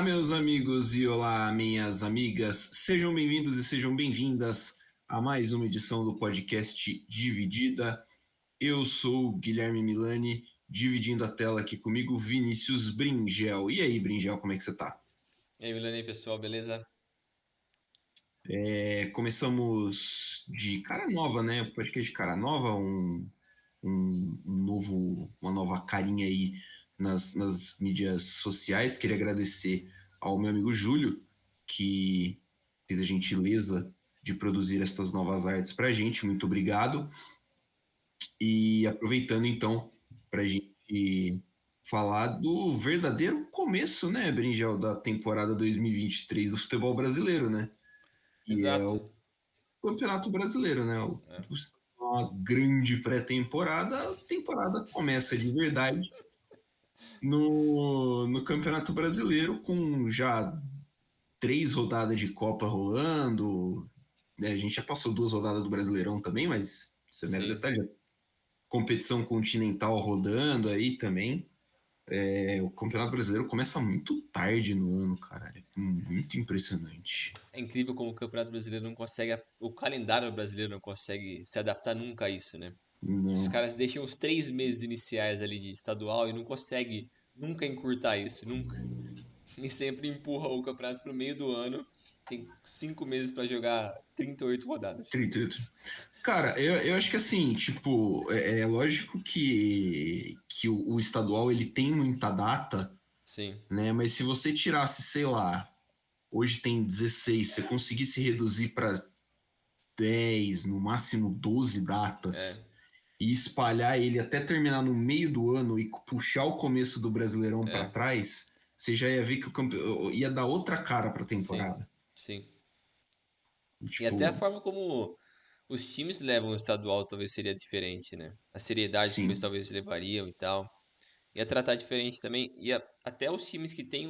Meus amigos, e olá, minhas amigas. Sejam bem-vindos e sejam bem-vindas a mais uma edição do podcast Dividida. Eu sou o Guilherme Milani, dividindo a tela aqui comigo, Vinícius Bringel. E aí, Bringel, como é que você tá? E aí, Milene, pessoal, beleza? Começamos de cara nova, né? Podcast de cara nova, uma nova carinha aí nas mídias sociais. Queria agradecer ao meu amigo Júlio, que fez a gentileza de produzir estas novas artes para a gente. Muito obrigado. E aproveitando então para a gente falar do verdadeiro começo, né, Bringel, da temporada 2023 do futebol brasileiro, né? Que é o Exato. Campeonato Brasileiro, né? É. Uma grande pré-temporada, a temporada começa de verdade no Campeonato Brasileiro, com já 3 rodadas de Copa rolando, né? A gente já passou 2 rodadas do Brasileirão também, mas isso é mero Sim. detalhe. Competição continental rodando aí também. O Campeonato Brasileiro começa muito tarde no ano, cara. É muito impressionante. É incrível como o Campeonato Brasileiro não consegue, o calendário brasileiro não consegue se adaptar nunca a isso, né? Os Não. caras deixam os 3 meses iniciais ali de estadual e não consegue nunca encurtar isso, nunca. E sempre empurra o campeonato pro meio do ano. Tem 5 meses pra jogar 38 rodadas. 38. Cara, eu acho que assim, tipo, é lógico que o estadual ele tem muita data, Sim, né? Mas se você tirasse, sei lá, hoje tem 16, se você conseguisse reduzir para 10, no máximo 12 é, datas e espalhar ele até terminar no meio do ano e puxar o começo do Brasileirão para é, trás, você já ia ver que ia dar outra cara para a sim, temporada. sim. E até a Tipo, forma como os times levam o estadual talvez seria diferente, né? A seriedade como eles sim, talvez levariam e tal. Ia tratar diferente também. Até os times que têm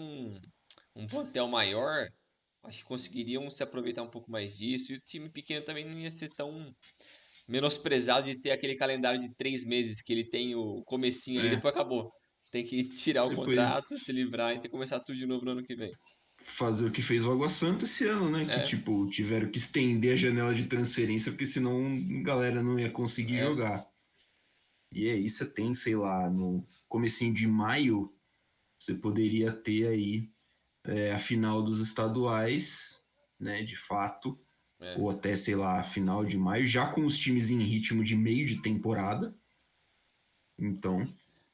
um plantel maior, acho que conseguiriam se aproveitar um pouco mais disso. E o time pequeno também não ia ser tão menosprezado de ter aquele calendário de 3 meses que ele tem o comecinho ali e é. depois acabou. Tem que tirar o Depois contrato, se livrar e ter que começar tudo de novo no ano que vem. fazer o que fez o Água Santa esse ano, né? Que, É, tipo, tiveram que estender a janela de transferência, porque senão a galera não ia conseguir é, jogar. E aí você tem, sei lá, no comecinho de maio, você poderia ter aí a final dos estaduais, né? De fato, é. ou até, sei lá, a final de maio, já com os times em ritmo de meio de temporada. Então,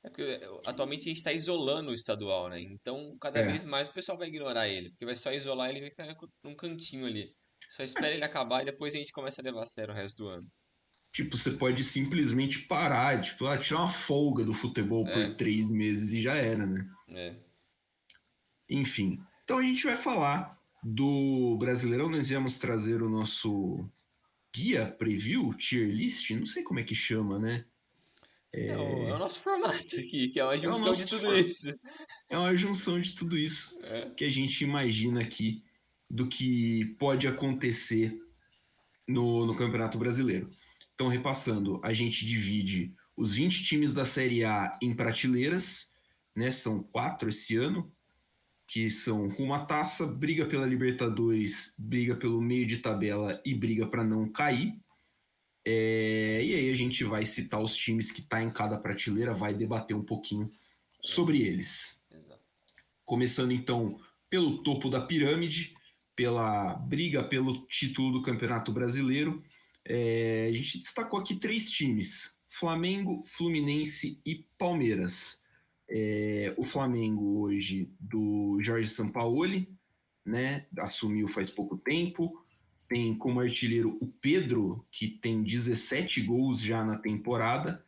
É porque atualmente a gente está isolando o estadual, né? Então, cada vez é. mais o pessoal vai ignorar ele, porque vai só isolar ele e vai ficar num cantinho ali. Só espera ele acabar e depois a gente começa a levar a sério o resto do ano. Tipo, você pode simplesmente parar, tipo, tirar uma folga do futebol por É, 3 meses e já era, né? é. Enfim, então a gente vai falar do Brasileirão. Nós viemos trazer o nosso guia preview, tier list, não sei como é que chama, né? É o nosso formato aqui, que é uma É o junção de nosso tudo isso. é uma junção de tudo isso É, que a gente imagina aqui do que pode acontecer no Campeonato Brasileiro. Então, repassando, a gente divide os 20 times da Série A em prateleiras, né? São 4 esse ano, que são rumo à taça, briga pela Libertadores, briga pelo meio de tabela e briga para não cair. E aí a gente vai citar os times que tá em cada prateleira, vai debater um pouquinho é, sobre eles. exato. Começando então pelo topo da pirâmide, pela briga pelo título do Campeonato Brasileiro. A gente destacou aqui 3 times: Flamengo, Fluminense e Palmeiras. O Flamengo hoje do Jorge Sampaoli, né? Assumiu faz pouco tempo. Tem como artilheiro o Pedro, que tem 17 gols já na temporada.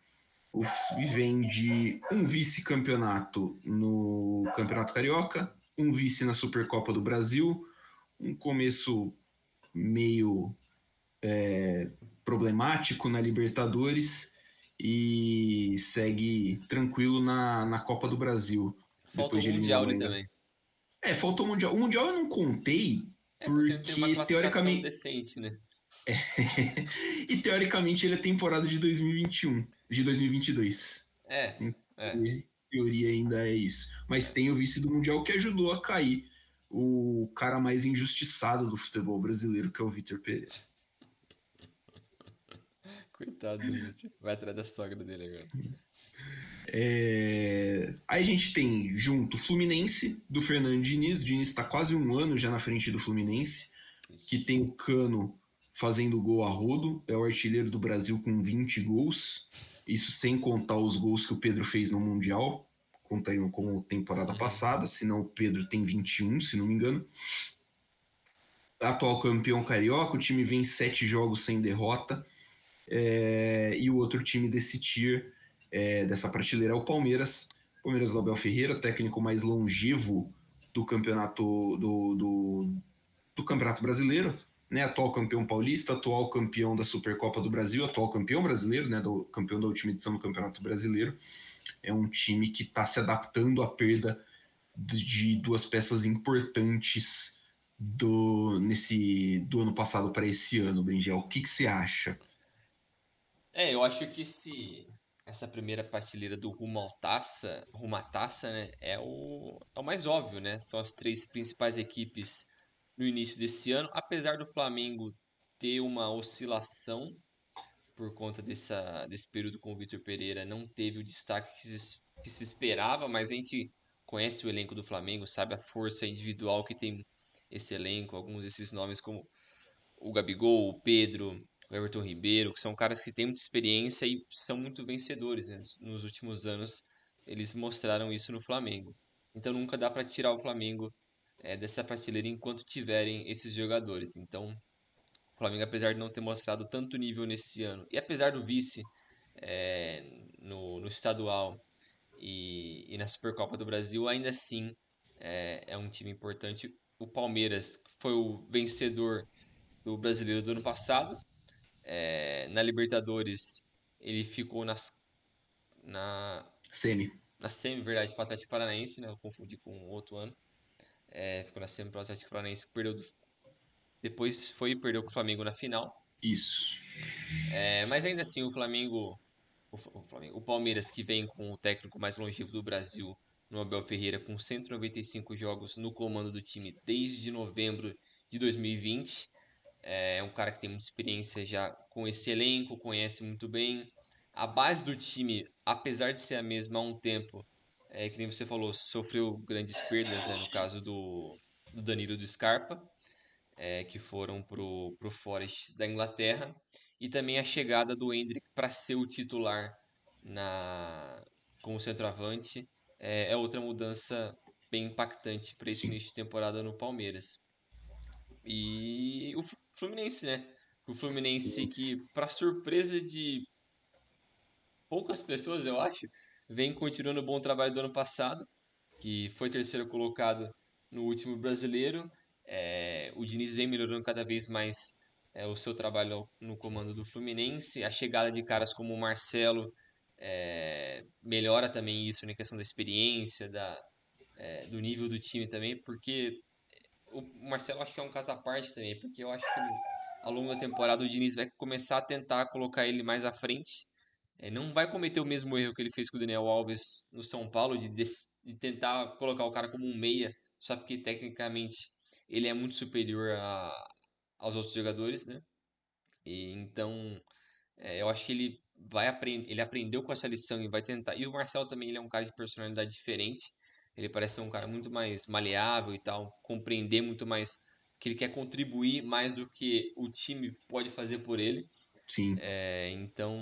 E vem de um vice-campeonato no Campeonato Carioca, um vice na Supercopa do Brasil, um começo meio problemático na Libertadores e segue tranquilo na Copa do Brasil, Falta depois o de Mundial eliminar o ali Enga. também. Faltou o Mundial. O Mundial eu não contei É porque não tem uma porque, classificação teoricamente, decente, né? e teoricamente ele é temporada de 2021, de 2022. É, Em é, teoria ainda é isso. Mas é. tem o vice do Mundial que ajudou a cair o cara mais injustiçado do futebol brasileiro, que é o Vitor Pereira. Coitado do Vitor. Vai atrás da sogra dele agora. Aí a gente tem junto o Fluminense, do Fernando Diniz. O Diniz está quase um ano já na frente do Fluminense, que Isso. tem o Cano fazendo gol a rodo, é o artilheiro do Brasil com 20 gols. Isso sem contar os gols que o Pedro fez no Mundial, contando como temporada Uhum. passada, senão o Pedro tem 21, se não me engano. Atual campeão carioca, o time vem 7 jogos sem derrota. E o outro time desse tier, dessa prateleira, é o Palmeiras. Palmeiras do Abel Ferreira, técnico mais longevo do campeonato do Campeonato Brasileiro, né? Atual campeão paulista, atual campeão da Supercopa do Brasil, atual campeão brasileiro, né? Campeão da última edição do Campeonato Brasileiro. É um time que está se adaptando à perda de duas peças importantes do ano passado para esse ano, Brinjel. O que você acha? Eu acho que essa primeira prateleira do rumo à taça, né, é o mais óbvio, né? São as três principais equipes no início desse ano, apesar do Flamengo ter uma oscilação por conta desse período com o Vitor Pereira, não teve o destaque que se esperava, mas a gente conhece o elenco do Flamengo, sabe a força individual que tem esse elenco, alguns desses nomes como o Gabigol, o Pedro, o Everton Ribeiro, que são caras que têm muita experiência e são muito vencedores, né? Nos últimos anos eles mostraram isso no Flamengo. Então nunca dá para tirar o Flamengo dessa prateleira enquanto tiverem esses jogadores. Então o Flamengo, apesar de não ter mostrado tanto nível nesse ano, e apesar do vice no estadual e na Supercopa do Brasil, ainda assim é um time importante. O Palmeiras foi o vencedor do Brasileiro do ano passado. Na Libertadores, ele ficou na, Semi. na semi, verdade, para o Atlético Paranaense, né? Eu confundi com outro ano. Ficou na semi para o Atlético Paranaense, que perdeu depois foi e perdeu para o Flamengo na final. Isso. Mas ainda assim, o Palmeiras, que vem com o técnico mais longevo do Brasil, no Abel Ferreira, com 195 jogos no comando do time desde novembro de 2020. É um cara que tem muita experiência já com esse elenco, conhece muito bem. A base do time, apesar de ser a mesma há um tempo, que nem você falou, sofreu grandes perdas, no caso do Danilo e do Scarpa, que foram pro Forest da Inglaterra, e também a chegada do Endrick para ser o titular na como centroavante é outra mudança bem impactante para esse Sim. início de temporada no Palmeiras. E o Fluminense, né? O Fluminense que, para surpresa de poucas pessoas, eu acho, vem continuando o bom trabalho do ano passado, que foi terceiro colocado no último brasileiro. O Diniz vem melhorando cada vez mais o seu trabalho no comando do Fluminense. A chegada de caras como o Marcelo melhora também isso na questão da experiência, do nível do time também, porque o Marcelo acho que é um caso à parte também, porque eu acho que ao longo da temporada o Diniz vai começar a tentar colocar ele mais à frente. Não vai cometer o mesmo erro que ele fez com o Daniel Alves no São Paulo, de tentar colocar o cara como um meia, só porque tecnicamente ele é muito superior aos outros jogadores, né? E então eu acho que ele vai aprender, ele aprendeu com essa lição e vai tentar. E o Marcelo também, ele é um cara de personalidade diferente. Ele parece ser um cara muito mais maleável e tal, compreender muito mais que ele quer contribuir mais do que o time pode fazer por ele. Sim. Então,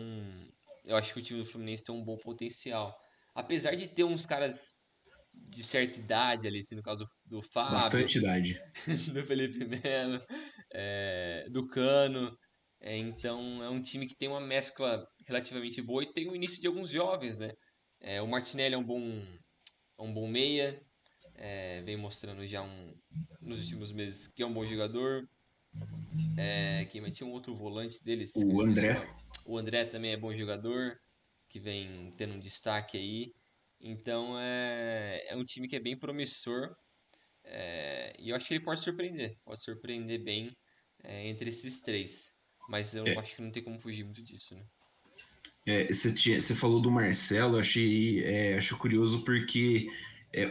eu acho que o time do Fluminense tem um bom potencial. Apesar de ter uns caras de certa idade ali, assim, no caso do Fábio, Bastante idade. do Felipe Melo, do Cano. Então é um time que tem uma mescla relativamente boa e tem o início de alguns jovens, né? O Martinelli é um bom meia, vem mostrando já nos últimos meses que é um bom jogador. Quem tinha um outro volante deles, que eu O esqueci o André. nome. O André também é bom jogador, que vem tendo um destaque aí. Então é um time que é bem promissor. E eu acho que ele pode surpreender bem entre esses três. Mas eu É, acho que não tem como fugir muito disso, né? você falou do Marcelo, acho curioso porque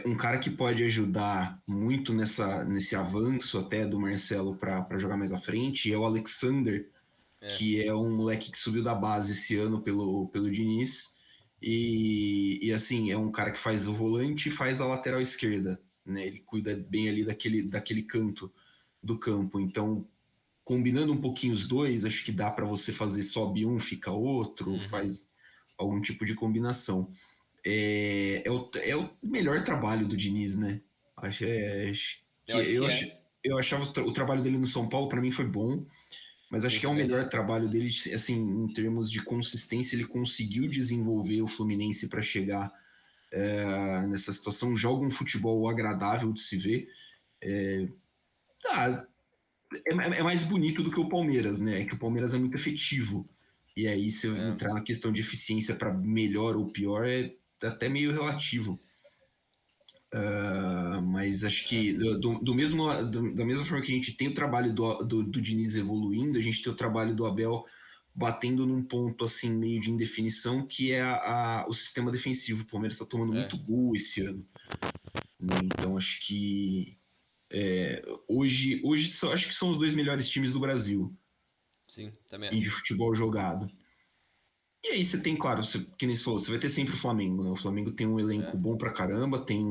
Um cara que pode ajudar muito nesse avanço até do Marcelo para jogar mais à frente é o Alexander, É. que é um moleque que subiu da base esse ano pelo Diniz. E assim, é um cara que faz o volante e faz a lateral esquerda. Né? Ele cuida bem ali daquele canto do campo. Então, combinando um pouquinho os dois, acho que dá para você fazer sobe um, fica outro, Uhum. faz algum tipo de combinação. É o melhor trabalho do Diniz, né? Acho Eu que acho que é. eu achava o trabalho dele no São Paulo, para mim, foi bom, mas acho Sim, que é o também melhor acho. trabalho dele, assim, em termos de consistência. Ele conseguiu desenvolver o Fluminense para chegar nessa situação. Joga um futebol agradável de se ver. Ah, é mais bonito do que o Palmeiras, né? É que o Palmeiras é muito efetivo. E aí, se eu É. entrar na questão de eficiência para melhor ou pior, é até meio relativo. Mas acho que da mesma forma que a gente tem o trabalho do Diniz evoluindo, a gente tem o trabalho do Abel batendo num ponto assim meio de indefinição, que é o sistema defensivo. O Palmeiras está tomando É. muito gol esse ano, né? Então acho que hoje acho que são os dois melhores times do Brasil Sim, também e de acho. futebol jogado. E aí você tem, claro, que nem você falou, você vai ter sempre o Flamengo, né? O Flamengo tem um elenco É. bom pra caramba, tem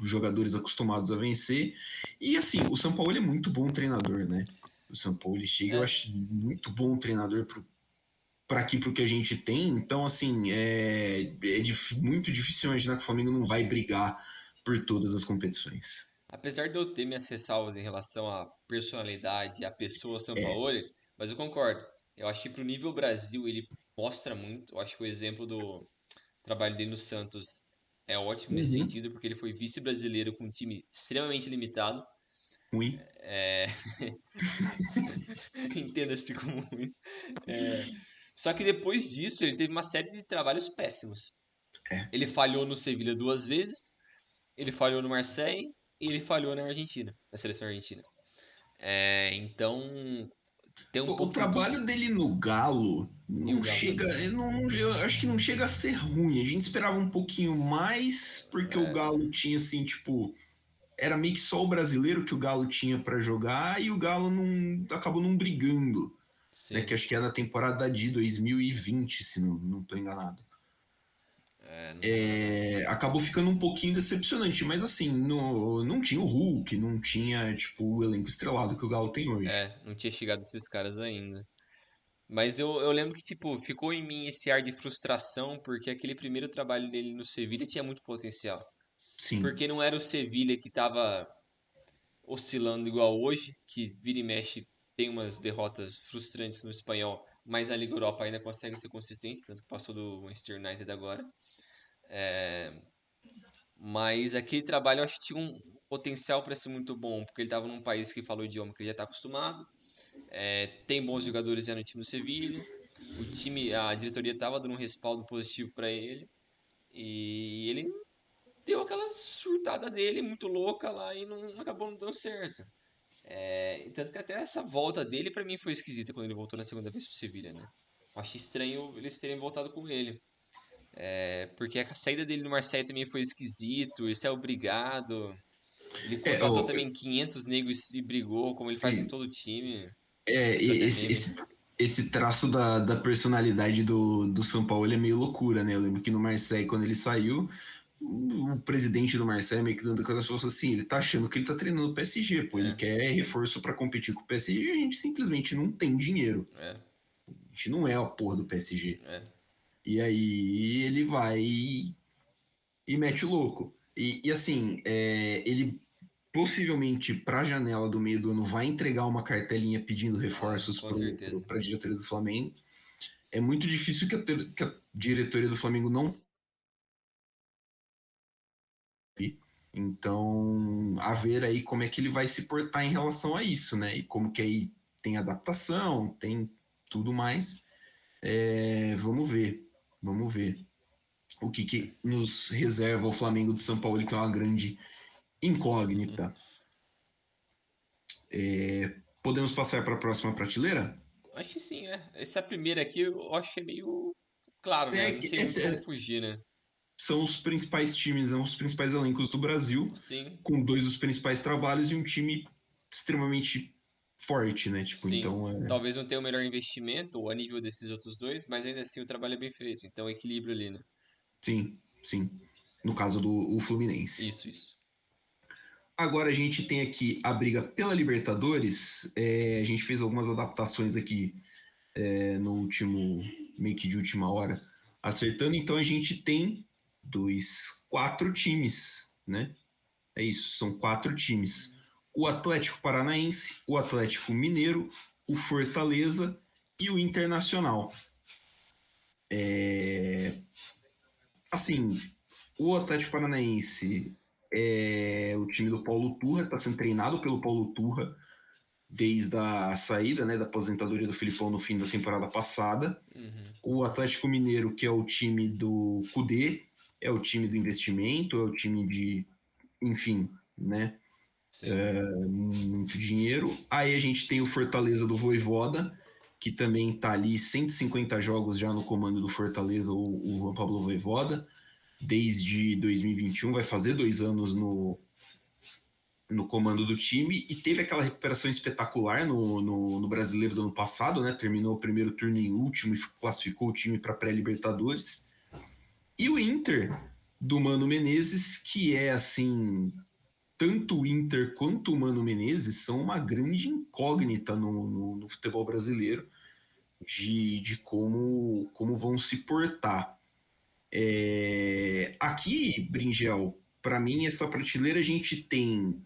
jogadores acostumados a vencer. E assim, o São Paulo é muito bom treinador, né? O São Paulo ele chega, eu É. acho muito bom treinador para aqui pro que a gente tem. Então, assim, muito difícil imaginar que o Flamengo não vai brigar por todas as competições. Apesar de eu ter minhas ressalvas em relação à personalidade, à pessoa É. Sampaoli, mas eu concordo. Eu acho que pro nível Brasil ele mostra muito. Eu acho que o exemplo do trabalho dele no Santos é ótimo nesse Uhum. sentido, porque ele foi vice-brasileiro com um time extremamente limitado. Ruim. É... Entenda-se como ruim. É... Só que depois disso ele teve uma série de trabalhos péssimos. É. Ele falhou no Sevilha duas vezes, ele falhou no Marseille e ele falhou na Argentina, na seleção argentina. Então tem um O pouco de tudo. trabalho dele no Galo E o não Galo chega, também. eu acho que não chega a ser ruim. A gente esperava um pouquinho mais, porque o É, Galo tinha assim, tipo, era meio que só o brasileiro que o Galo tinha para jogar e o Galo não acabou não brigando, né? sim. Que acho que é da temporada de 2020, se não tô enganado. É, não lembro não. Acabou ficando um pouquinho decepcionante, mas assim, não tinha o Hulk, não tinha, tipo, o elenco estrelado que o Galo tem hoje. Não tinha chegado esses caras ainda. Mas eu lembro que, tipo, ficou em mim esse ar de frustração, porque aquele primeiro trabalho dele no Sevilha tinha muito potencial. Sim. Porque não era o Sevilha que tava oscilando igual hoje, que vira e mexe tem umas derrotas frustrantes no espanhol, mas a Liga Europa ainda consegue ser consistente, tanto que passou do Manchester United agora. É, mas aquele trabalho eu acho que tinha um potencial para ser muito bom, porque ele estava num país que fala o idioma que ele já está acostumado, tem bons jogadores já no time do Sevilha, o time, a diretoria estava dando um respaldo positivo para ele, e ele deu aquela surtada dele muito louca lá e não acabou não dando certo. Tanto que até essa volta dele para mim foi esquisita quando ele voltou na segunda vez pro Sevilha, né? Eu achei estranho eles terem voltado com ele. Porque a saída dele no Marseille também foi esquisito, ele saiu obrigado. Ele É, contratou também 500 negros e brigou, como ele faz em é, todo o time. Virou até esse, meme. esse traço da personalidade do São Paulo é meio loucura, né? Eu lembro que no Marseille, quando ele saiu, o presidente do Marseille meio que dando declaração falou assim: ele tá achando que ele tá treinando o PSG, pô, ele É, quer reforço para competir com o PSG e a gente simplesmente não tem dinheiro. é, A gente não é a porra do PSG. é. E aí ele vai e mete o louco. E assim, ele possivelmente para a janela do meio do ano vai entregar uma cartelinha pedindo Ah, reforços com certeza. para a diretoria do Flamengo. É muito difícil que a diretoria do Flamengo não. Então, a ver aí como é que ele vai se portar em relação a isso, né? E como que aí tem adaptação, tem tudo mais. Vamos ver, vamos ver o que nos reserva o Flamengo de São Paulo, que é uma grande incógnita. Podemos passar para a próxima prateleira? Acho que sim, é. Essa primeira aqui eu acho que é meio claro, né? É, Não que tem muito como esse, fugir, né? são os principais times, são os principais elencos do Brasil, Sim, com dois dos principais trabalhos e um time extremamente forte, né? Tipo, sim. então Talvez não tenha o melhor investimento a nível desses outros dois, mas ainda assim o trabalho é bem feito. Então, equilíbrio ali, né? sim, sim. No caso do o Fluminense. Isso, isso. Agora a gente tem aqui a briga pela Libertadores. A gente fez algumas adaptações aqui no último, meio que de última hora, acertando. Então a gente tem quatro times, né? É isso, são quatro times. O Atlético Paranaense, o Atlético Mineiro, o Fortaleza e o Internacional. Assim, o Atlético Paranaense é o time do Paulo Turra, está sendo treinado pelo Paulo Turra desde a saída, né, da aposentadoria do Filipão no fim da temporada passada. Uhum. O Atlético Mineiro, que é o time do Cudê, é o time do investimento, é o time de, enfim, né, Sim. muito dinheiro. Aí a gente tem o Fortaleza do Voivoda, que também está ali 150 jogos já no comando do Fortaleza, o Juan Pablo Voivoda, desde 2021, vai fazer 2 anos no comando do time e teve aquela recuperação espetacular no Brasileiro do ano passado, né? Terminou o primeiro turno em último e classificou o time para pré-Libertadores. E o Inter do Mano Menezes, que é assim, tanto o Inter quanto o Mano Menezes são uma grande incógnita no futebol brasileiro de como vão se portar. Aqui, Bringel, para mim, essa prateleira a gente tem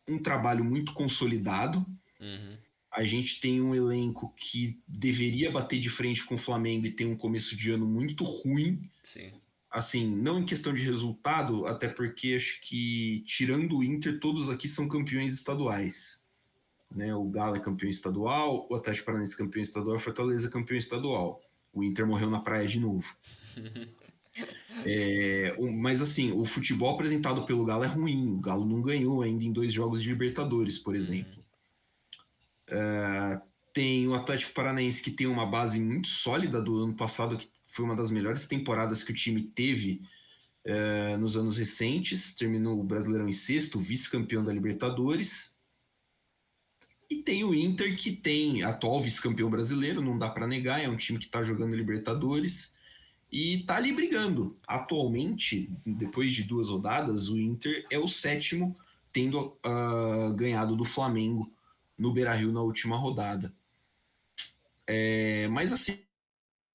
um trabalho muito consolidado. Uhum. A gente tem um elenco que deveria bater de frente com o Flamengo e tem um começo de ano muito ruim. Sim. Assim, não em questão de resultado, até porque acho que, tirando o Inter, todos aqui são campeões estaduais. Né? O Galo é campeão estadual, o Atlético Paranaense é campeão estadual, o Fortaleza é campeão estadual. O Inter morreu na praia de novo. Mas assim, o futebol apresentado pelo Galo é ruim. O Galo não ganhou ainda em 2 jogos de Libertadores, por Uhum. exemplo. Tem o Atlético Paranaense, que tem uma base muito sólida do ano passado, que foi uma das melhores temporadas que o time teve nos anos recentes. Terminou o Brasileirão em sexto, vice-campeão da Libertadores. E tem o Inter, que tem atual vice-campeão brasileiro, não dá para negar, é um time que está jogando Libertadores e está ali brigando. Atualmente, depois de 2 rodadas, o Inter é o sétimo, tendo ganhado do Flamengo no Beira-Rio na última rodada. Mas assim,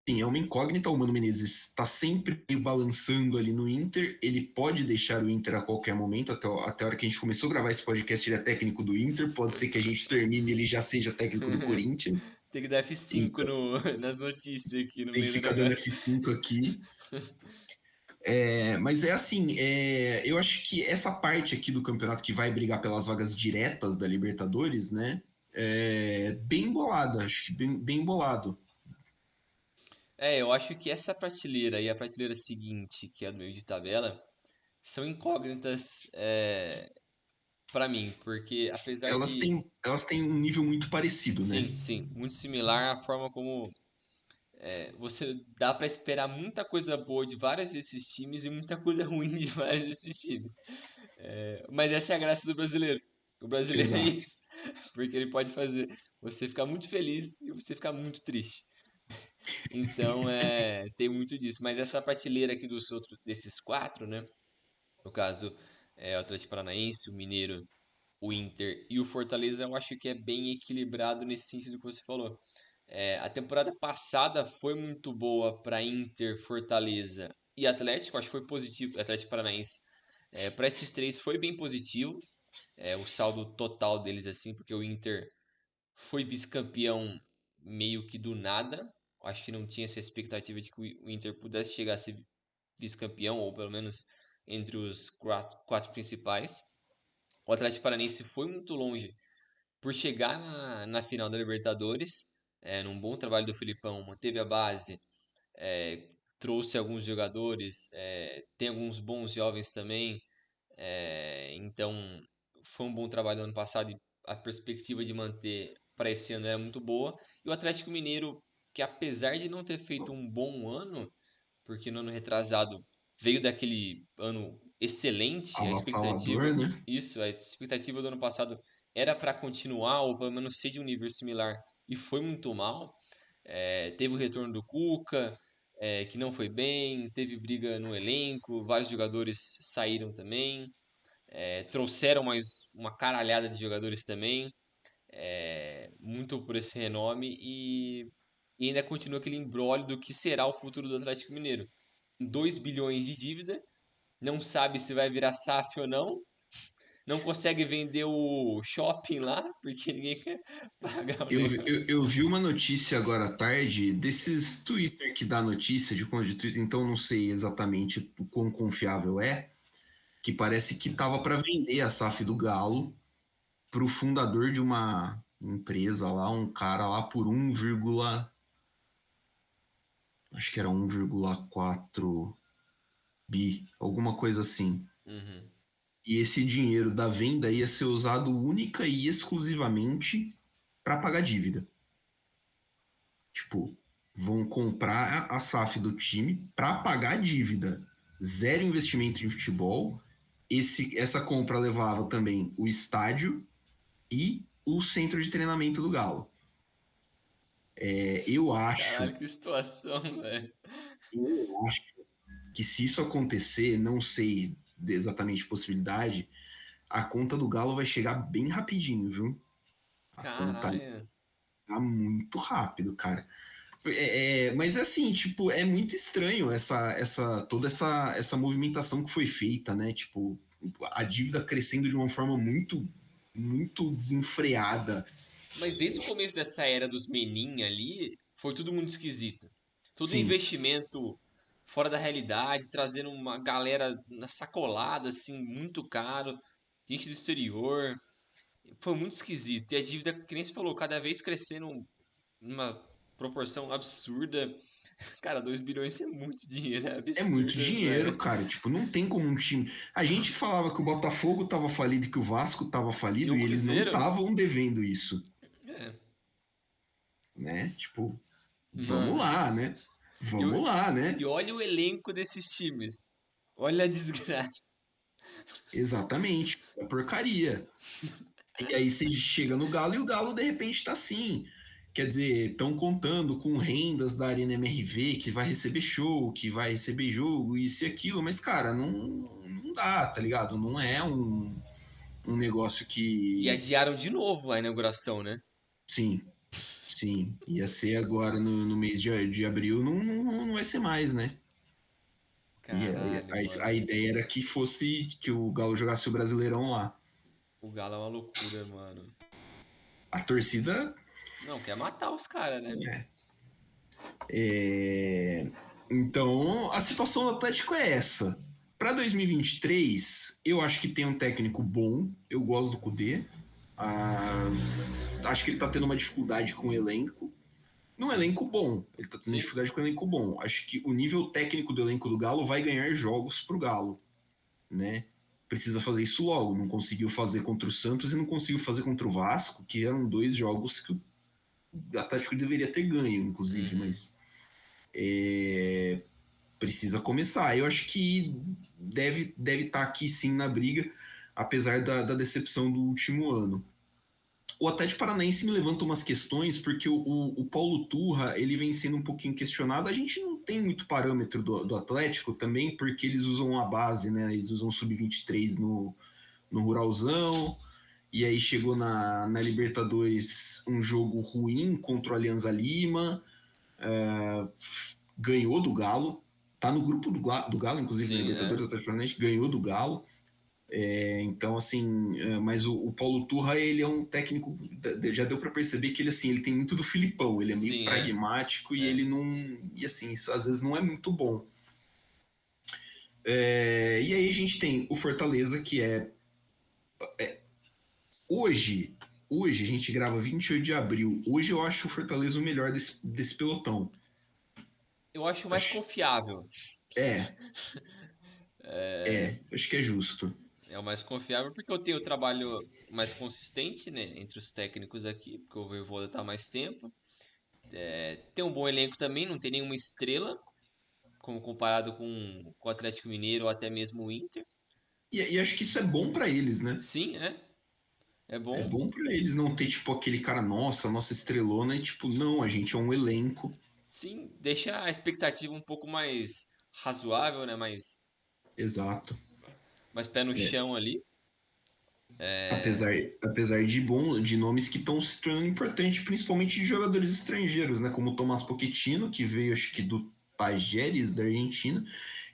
é uma incógnita. O Mano Menezes está sempre balançando ali no Inter. Ele pode deixar o Inter a qualquer momento. Até a hora que a gente começou a gravar esse podcast, ele é técnico do Inter. Pode ser que a gente termine e ele já seja técnico do Corinthians. Tem que dar F5 Então, nas notícias aqui no tem que meio do ficar dando negócio. F5 aqui. Mas é assim, eu acho que essa parte aqui do campeonato que vai brigar pelas vagas diretas da Libertadores, né? É bem bolada, acho que bem bolado. Eu acho que essa prateleira e a prateleira seguinte, que é a do meio de tabela, são incógnitas para mim, porque apesar de, Elas têm um nível muito parecido, né? sim, sim, muito similar à forma como você dá pra esperar muita coisa boa de vários desses times e muita coisa ruim de vários desses times. Mas essa é a graça do brasileiro. O brasileiro é Exato. isso, porque ele pode fazer você ficar muito feliz e você ficar muito triste. Então, tem muito disso. Mas essa prateleira aqui desses quatro, né? No caso, o Atlético Paranaense, o Mineiro, o Inter e o Fortaleza, eu acho que é bem equilibrado nesse sentido que você falou. A temporada passada foi muito boa para Inter, Fortaleza e Atlético, acho que foi positivo, Atlético Paranaense. Para esses três foi bem positivo, o saldo total deles assim, porque o Inter foi vice-campeão meio que do nada. Acho que não tinha essa expectativa de que o Inter pudesse chegar a ser vice-campeão, ou pelo menos entre os quatro principais. O Atlético Paranaense foi muito longe por chegar na final da Libertadores, num bom trabalho do Filipão, manteve a base, trouxe alguns jogadores, tem alguns bons jovens também, então foi um bom trabalho no ano passado e a perspectiva de manter para esse ano era muito boa. E o Atlético Mineiro, que apesar de não ter feito um bom ano, porque no ano retrasado veio daquele ano excelente, avassalador, né? a expectativa do ano passado era para continuar ou pelo menos ser de um nível similar e foi muito mal. Teve o retorno do Cuca, que não foi bem, teve briga no elenco, vários jogadores saíram também, trouxeram mais uma caralhada de jogadores também, muito por esse renome e ainda continua aquele imbróglio do que será o futuro do Atlético Mineiro. 2 bilhões de dívida, não sabe se vai virar SAF ou não, não consegue vender o shopping lá, porque ninguém quer pagar o negócio. Eu vi uma notícia agora à tarde desses Twitter que dá notícia de conta de Twitter, então não sei exatamente o quão confiável é, que parece que tava para vender a SAF do Galo para o fundador de uma empresa lá, um cara lá por acho que era 1,4 bi, alguma coisa assim. Uhum. E esse dinheiro da venda ia ser usado única e exclusivamente para pagar dívida. Tipo, vão comprar a SAF do time para pagar a dívida. Zero investimento em futebol. Essa compra levava também o estádio e o centro de treinamento do Galo. Eu acho, Caralho, que situação, velho. eu acho que se isso acontecer, não sei exatamente a possibilidade, a conta do Galo vai chegar bem rapidinho, viu? A conta Caralho. tá muito rápido, cara. Mas assim, tipo, é muito estranho toda essa movimentação que foi feita, né? Tipo, a dívida crescendo de uma forma muito desenfreada. Mas desde o começo dessa era dos Menin ali, foi tudo muito esquisito. Todo Sim, investimento fora da realidade, trazendo uma galera na sacolada, assim, muito caro, gente do exterior. Foi muito esquisito. E a dívida, que nem você falou, cada vez crescendo numa proporção absurda. Cara, 2 bilhões é muito dinheiro, é é muito absurdo, dinheiro, velho. cara. Tipo, não tem como um time. A gente falava que o Botafogo tava falido e que o Vasco tava E falido o e eles não Cruzeiro? estavam devendo isso, É, né? Tipo, vamos mano. lá, né? E, o- Vamos lá, e né? olha o elenco desses times. Olha a desgraça. Exatamente. É porcaria. E aí você chega no Galo e o Galo de repente tá assim. Quer dizer, estão contando com rendas da Arena MRV que vai receber show, que vai receber jogo, isso e aquilo, mas, cara, não dá, tá ligado? Não é um negócio E que. adiaram de novo a inauguração, né? Sim, sim. Ia ser agora no mês de abril, não vai ser mais, né? E Caralho, a mano. ideia era que fosse que o Galo jogasse o Brasileirão lá. O Galo é uma loucura, mano. A torcida. Não, quer matar os caras, né? É, então, a situação do Atlético é essa. Para 2023, eu acho que tem um técnico bom. Eu gosto do Kudê. Ah, acho que ele tá tendo uma dificuldade com o elenco. Num Sim, elenco bom. Ele tá tendo sim. dificuldade com o elenco bom. Acho que o nível técnico do elenco do Galo vai ganhar jogos pro Galo, né? Precisa fazer isso logo. Não conseguiu fazer contra o Santos e não conseguiu fazer contra o Vasco, que eram dois jogos que o Atlético deveria ter ganho, inclusive, Uhum. mas precisa começar. Eu acho que deve estar aqui sim na briga, apesar da decepção do último ano. O Atlético Paranaense me levanta umas questões, porque o Paulo Turra ele vem sendo um pouquinho questionado. A gente não tem muito parâmetro do Atlético também, porque eles usam a base, né? Eles usam o Sub-23 no Ruralzão, e aí chegou na Libertadores um jogo ruim contra o Alianza Lima, ganhou do Galo, tá no grupo do Galo, inclusive na Sim, Libertadores, é. o Atlético Paranaense ganhou do Galo. Então, assim, mas o Paulo Turra, ele é um técnico, já deu para perceber que ele, assim, ele tem muito do Filipão, ele é meio Sim, é. pragmático e É. ele não, e assim, isso às vezes não é muito bom. E aí a gente tem o Fortaleza, que hoje, hoje a gente grava 28 de abril, hoje eu acho o Fortaleza o melhor desse pelotão. Eu acho mais Acho, confiável. é, acho que é justo. É o mais confiável porque eu tenho o trabalho mais consistente, né, entre os técnicos aqui, porque o Voivoda tá há mais tempo. Tem um bom elenco também, não tem nenhuma estrela, como comparado com o Atlético Mineiro ou até mesmo o Inter. E acho que isso é bom para eles, né? Sim, é É bom. bom para eles não ter, tipo, aquele cara, nossa estrelona, e tipo, não, a gente é um elenco. Sim, deixa a expectativa um pouco mais razoável, né? Exato. Mais pé no É, chão ali. apesar, É, apesar de nomes que estão se tornando importantes, principalmente de jogadores estrangeiros, né? Como o Tomás Pochettino, que veio, acho que, do Tajeres, da Argentina,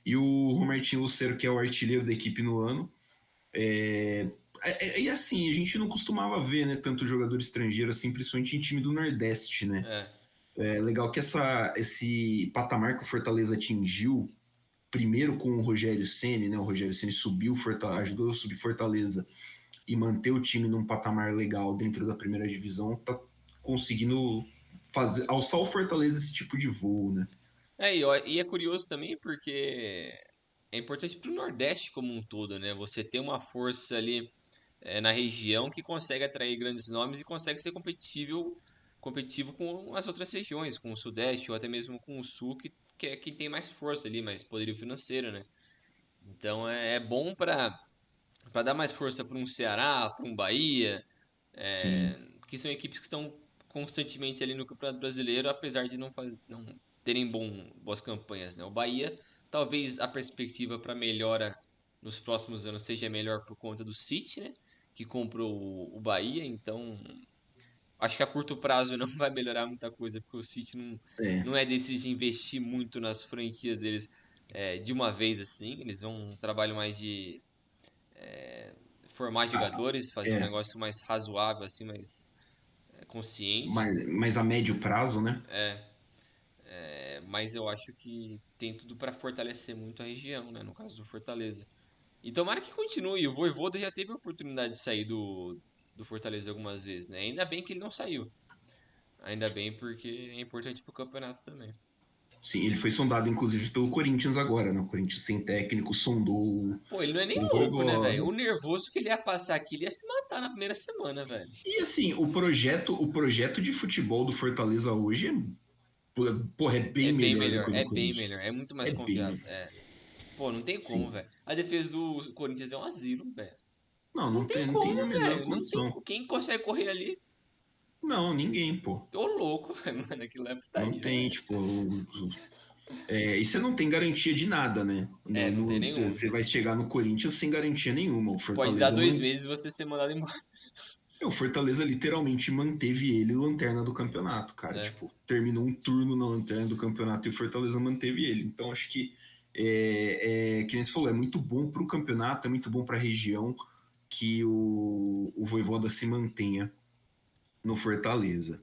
e o Robertinho Lucero, que é o artilheiro da equipe no ano. E assim, a gente não costumava ver, né, tanto jogador estrangeiro assim, principalmente em time do Nordeste, né? é, É legal que esse patamar que o Fortaleza atingiu, primeiro com o Rogério Ceni, né? O Rogério Ceni ajudou a subir Fortaleza e manter o time num patamar legal dentro da primeira divisão, tá conseguindo alçar o Fortaleza esse tipo de voo, né? e é curioso também porque é importante para o Nordeste como um todo, né? Você ter uma força ali na região que consegue atrair grandes nomes e consegue ser competitivo com as outras regiões, com o Sudeste ou até mesmo com o Sul, que é quem tem mais força ali, mais poderio financeiro, né? Então é bom para dar mais força para um Ceará, para um Bahia, Sim. que são equipes que estão constantemente ali no Campeonato Brasileiro, apesar de não terem boas campanhas, né? O Bahia, talvez a perspectiva para melhora nos próximos anos seja melhor por conta do City, né? Que comprou o Bahia, então acho que a curto prazo não vai melhorar muita coisa, porque o City É. não é desses de investir muito nas franquias deles de uma vez assim, eles vão um trabalho mais de formar Ah, jogadores, fazer um é. negócio mais razoável, assim, mais consciente. Mas a médio prazo, né? Mas eu acho que tem tudo para fortalecer muito a região, né? No caso do Fortaleza. E tomara que continue. O Vojvoda já teve a oportunidade de sair do Fortaleza algumas vezes, né? Ainda bem que ele não saiu. Ainda bem porque é importante pro campeonato também. Sim, ele foi sondado, inclusive, pelo Corinthians agora, né? O Corinthians sem técnico sondou Pô, ele não é nem o louco, né, Vojvoda. velho? O nervoso que ele ia passar aqui, ele ia se matar na primeira semana, velho. E assim, o projeto de futebol do Fortaleza hoje porra, é bem melhor do que o do É bem Corinthians. melhor, é muito É mais bem confiável. melhor. Pô, não tem como, Sim. velho. A defesa do Corinthians é um asilo, velho. Não, Não tem não tem a como, menor velho. Não tem. condição. Quem consegue correr ali? Não, ninguém, pô. Tô louco, velho. Mano, aquilo é Não putaria, tem, velho. tipo. E você não tem garantia de nada, né? Não tem nenhuma. Você vai chegar no Corinthians sem garantia nenhuma. O Pode dar Fortaleza, 2 meses e você ser mandado embora. o Fortaleza literalmente manteve ele lanterna do campeonato, cara. É, Tipo, terminou um turno na lanterna do campeonato e o Fortaleza manteve ele. Então, acho que, que nem você falou, é muito bom para o campeonato, é muito bom para a região que o Vojvoda se mantenha no Fortaleza.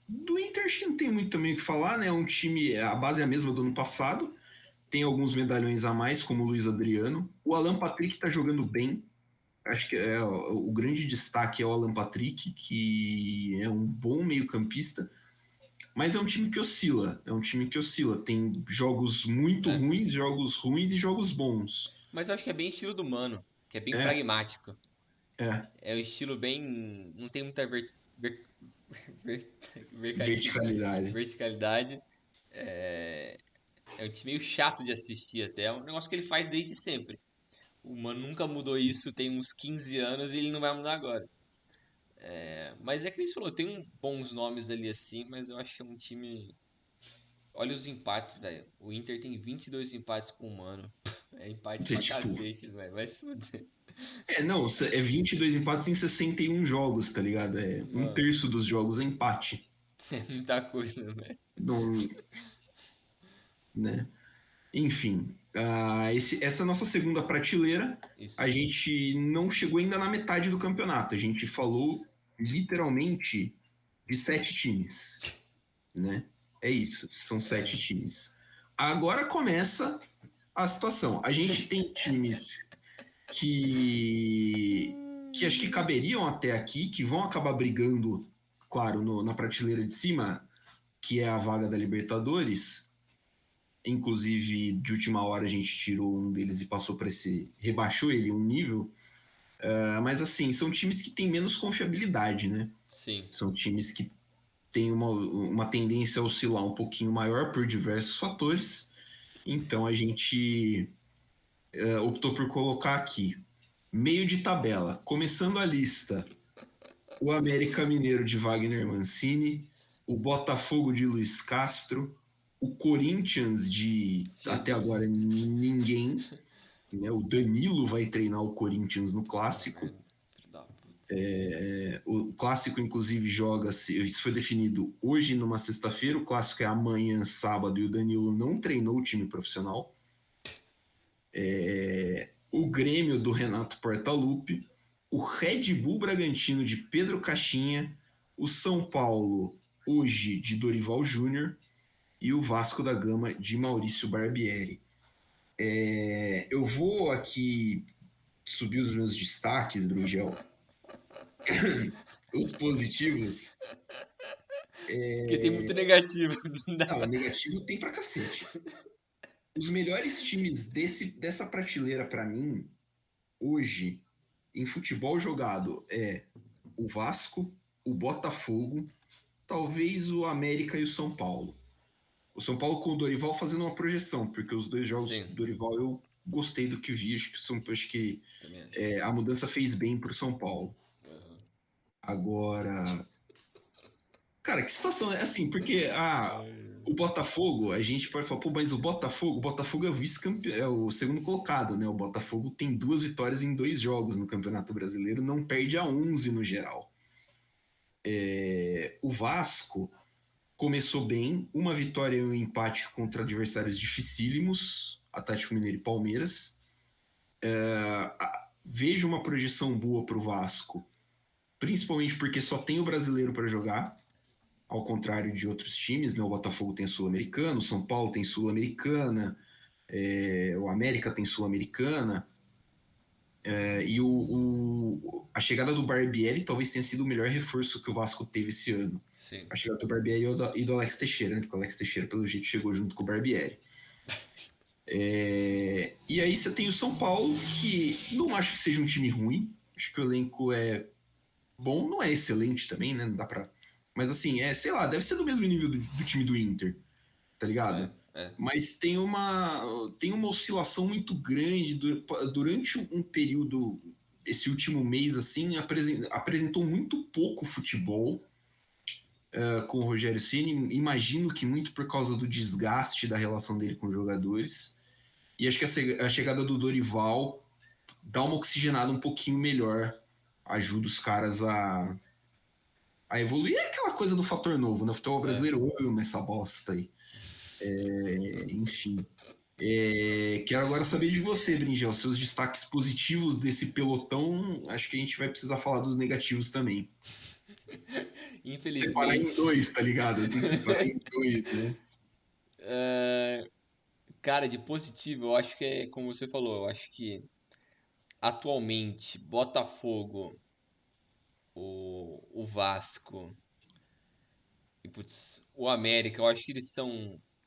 Do Inter, acho que não tem muito também o que falar, né? É um time, a base é a mesma do ano passado, tem alguns medalhões a mais, como o Luiz Adriano. O Alan Patrick tá jogando bem. Acho que o grande destaque é o Alan Patrick, que é um bom meio-campista, mas é um time que oscila. É um time que oscila. Tem jogos muito é. ruins, jogos ruins e jogos bons. Mas eu acho que é bem estilo do Mano, que é bem É, pragmático. é. É um estilo bem. Não tem muita ver- vercati- Verticalidade. verticalidade. É... é um time meio chato de assistir até. É um negócio que ele faz desde sempre. O Mano nunca mudou isso, tem uns 15 anos e ele não vai mudar agora. Mas é que nem você falou, tem bons nomes ali assim, mas eu acho que é um time. Olha os empates, velho. O Inter tem 22 empates com o Mano. É empate Você, pra tipo, cacete, velho. Vai se fuder. não, é 22 empates em 61 jogos, tá ligado? É um Mano, terço dos jogos é empate. é muita coisa, velho. Não, né? Enfim, essa nossa segunda prateleira, a Isso. gente não chegou ainda na metade do campeonato. A gente falou literalmente de 7 times, né? É isso, são É. 7 times. Agora começa a situação. A gente tem times que acho que caberiam até aqui, que vão acabar brigando, claro, na prateleira de cima, que é a vaga da Libertadores. Inclusive, de última hora a gente tirou um deles e passou para rebaixou ele um nível. Mas assim, são times que têm menos confiabilidade, né? Sim. São times que tem uma tendência a oscilar um pouquinho maior por diversos fatores. Então a gente optou por colocar aqui, meio de tabela, começando a lista, o América Mineiro de Wagner Mancini, o Botafogo de Luiz Castro, o Corinthians de, até agora, Jesus. ninguém, né? O Danilo vai treinar o Corinthians no Clássico. Filho da puta. O Clássico, inclusive, isso foi definido hoje numa sexta-feira, o Clássico é amanhã, sábado, e o Danilo não treinou o time profissional. O Grêmio do Renato Portaluppi, o Red Bull Bragantino de Pedro Caixinha, o São Paulo, hoje, de Dorival Júnior, e o Vasco da Gama de Maurício Barbieri. Eu vou aqui subir os meus destaques, Bringel. Os positivos. Porque tem muito negativo. Não, negativo tem pra cacete. Os melhores times dessa prateleira, para mim, hoje, em futebol jogado, é o Vasco, o Botafogo, talvez o América e o São Paulo. O São Paulo com o Dorival fazendo uma projeção, porque os dois jogos Sim. do Dorival eu gostei do que vi, acho que Também acho. a mudança fez bem pro São Paulo. Uhum. Agora, cara, que situação é assim, porque o Botafogo, a gente pode falar, pô, mas o Botafogo é o vice-campeão, é o segundo colocado, né? O Botafogo tem 2 vitórias em 2 jogos no Campeonato Brasileiro, não perde a 11 no geral. O Vasco começou bem, uma vitória e um empate contra adversários dificílimos, Atlético Mineiro e Palmeiras. Vejo uma projeção boa para o Vasco, principalmente porque só tem o brasileiro para jogar, ao contrário de outros times, né? O Botafogo tem a Sul-Americana, o São Paulo tem Sul-Americana, o América tem Sul-Americana, e a chegada do Barbieri talvez tenha sido o melhor reforço que o Vasco teve esse ano. Sim. A chegada do Barbieri e do Alex Teixeira, né? Porque o Alex Teixeira, pelo jeito, chegou junto com o Barbieri. E aí você tem o São Paulo, que não acho que seja um time ruim, acho que o elenco é bom, não é excelente também, né? Não dá pra... Mas assim, sei lá, deve ser do mesmo nível do time do Inter, tá ligado? Mas tem uma oscilação muito grande durante um período, esse último mês, assim, apresentou muito pouco futebol com o Rogério Ceni. Imagino que muito por causa do desgaste da relação dele com os jogadores. E acho que a chegada do Dorival dá uma oxigenada um pouquinho melhor, ajuda os caras a evoluir. É aquela coisa do fator novo, né? O futebol brasileiro ama essa bosta aí. Enfim. Quero agora saber de você, Bringel, seus destaques positivos desse pelotão. Acho que a gente vai precisar falar dos negativos também. Infelizmente. Separar em 2, tá ligado? Tem que separar em 2, né? Cara, de positivo, eu acho que é como você falou, eu acho que atualmente Botafogo, o Vasco e o América, eu acho que eles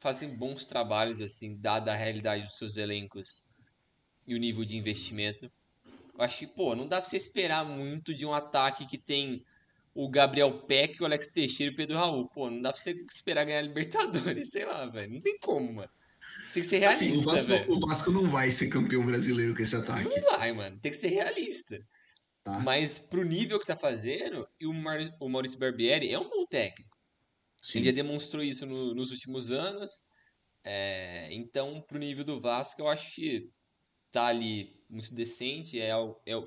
fazem bons trabalhos assim, dada a realidade dos seus elencos e o nível de investimento. Eu acho que, pô, não dá pra você esperar muito de um ataque que tem o Gabriel Peck, o Alex Teixeira e o Pedro Raul. Pô, não dá pra você esperar ganhar Libertadores, sei lá, velho. Não tem como, mano. Você tem que ser Assim, realista, velho. o Vasco não vai ser campeão brasileiro com esse Não ataque. vai, mano. Tem que ser realista. Tá? Mas pro nível que tá fazendo, e o Maurício Barbieri é um bom técnico. Ele já Sim. demonstrou isso nos últimos anos. Então, pro nível do Vasco, eu acho que tá ali muito decente.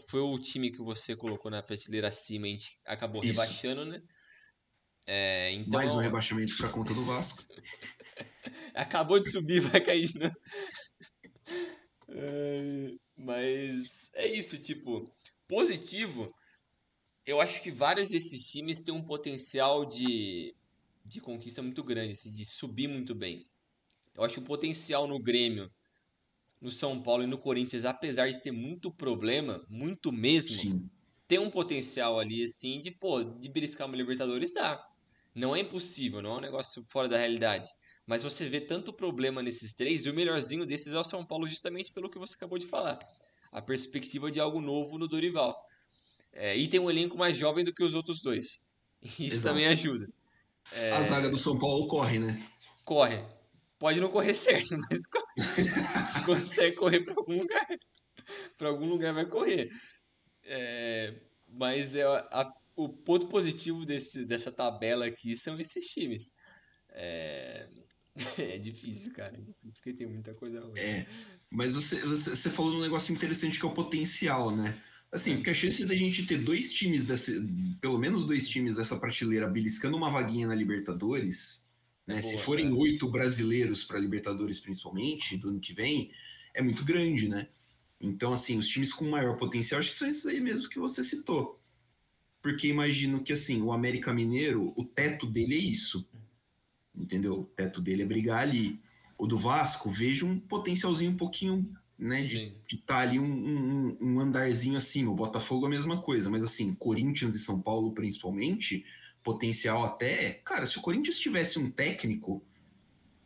Foi o time que você colocou na prateleira acima, a gente acabou Isso. rebaixando, né? Mais um Então, rebaixamento para conta do Vasco. acabou de subir, vai cair, né? Mas é isso, tipo, positivo. Eu acho que vários desses times têm um potencial de conquista muito grande, assim, de subir muito bem. Eu acho que o potencial no Grêmio, no São Paulo e no Corinthians, apesar de ter muito problema, muito mesmo, Sim. tem um potencial ali, assim, de beliscar uma Libertadores, dá. Não é impossível, não é um negócio fora da realidade. Mas você vê tanto problema nesses três, e o melhorzinho desses é o São Paulo, justamente pelo que você acabou de falar. A perspectiva de algo novo no Dorival. E tem um elenco mais jovem do que os outros dois. Isso também Exato. ajuda. A zaga do São Paulo corre, né? Corre. Pode não correr certo, mas consegue correr para algum lugar. Para algum lugar vai correr. Mas o ponto positivo dessa tabela aqui são esses times. É, é difícil, cara. É difícil porque tem muita coisa ruim. É, mas você falou um negócio interessante que é o potencial, né? Assim, É, porque a chance da gente ter dois times, pelo menos dois times dessa prateleira beliscando uma vaguinha na Libertadores, é né? Se boa. forem 8 brasileiros para Libertadores, principalmente, do ano que vem, é muito grande, né? Então, assim, os times com maior potencial, acho que são esses aí mesmo que você citou. Porque imagino que, assim, o América Mineiro, o teto dele é isso, entendeu? O teto dele é brigar ali. O do Vasco, vejo um potencialzinho um pouquinho, né, de Sim. estar ali um andarzinho acima. O Botafogo é a mesma coisa, mas assim, Corinthians e São Paulo principalmente, potencial até. Cara, se o Corinthians tivesse um técnico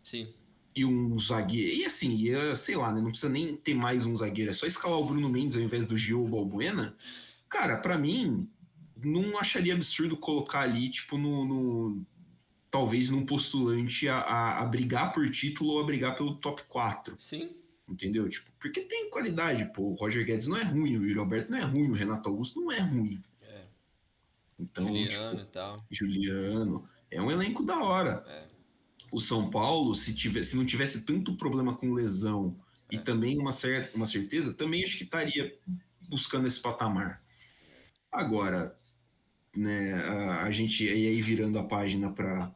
Sim. e um zagueiro, e assim, ia, sei lá, né, não precisa nem ter mais um zagueiro, é só escalar o Bruno Mendes ao invés do Gil ou Balbuena. Cara, para mim, não acharia absurdo colocar ali, tipo, talvez num postulante a brigar por título ou a brigar pelo top 4, Sim. entendeu? Tipo, porque tem qualidade, pô, o Roger Guedes não é ruim, o Yuri Alberto não é ruim, o Renato Augusto não é ruim. É. Então, Juliano tipo, e tal. Juliano, é um elenco da hora. É. O São Paulo, se não tivesse tanto problema com lesão e É. também uma certeza, também acho que estaria buscando esse patamar. Agora, né, a gente e aí virando a página para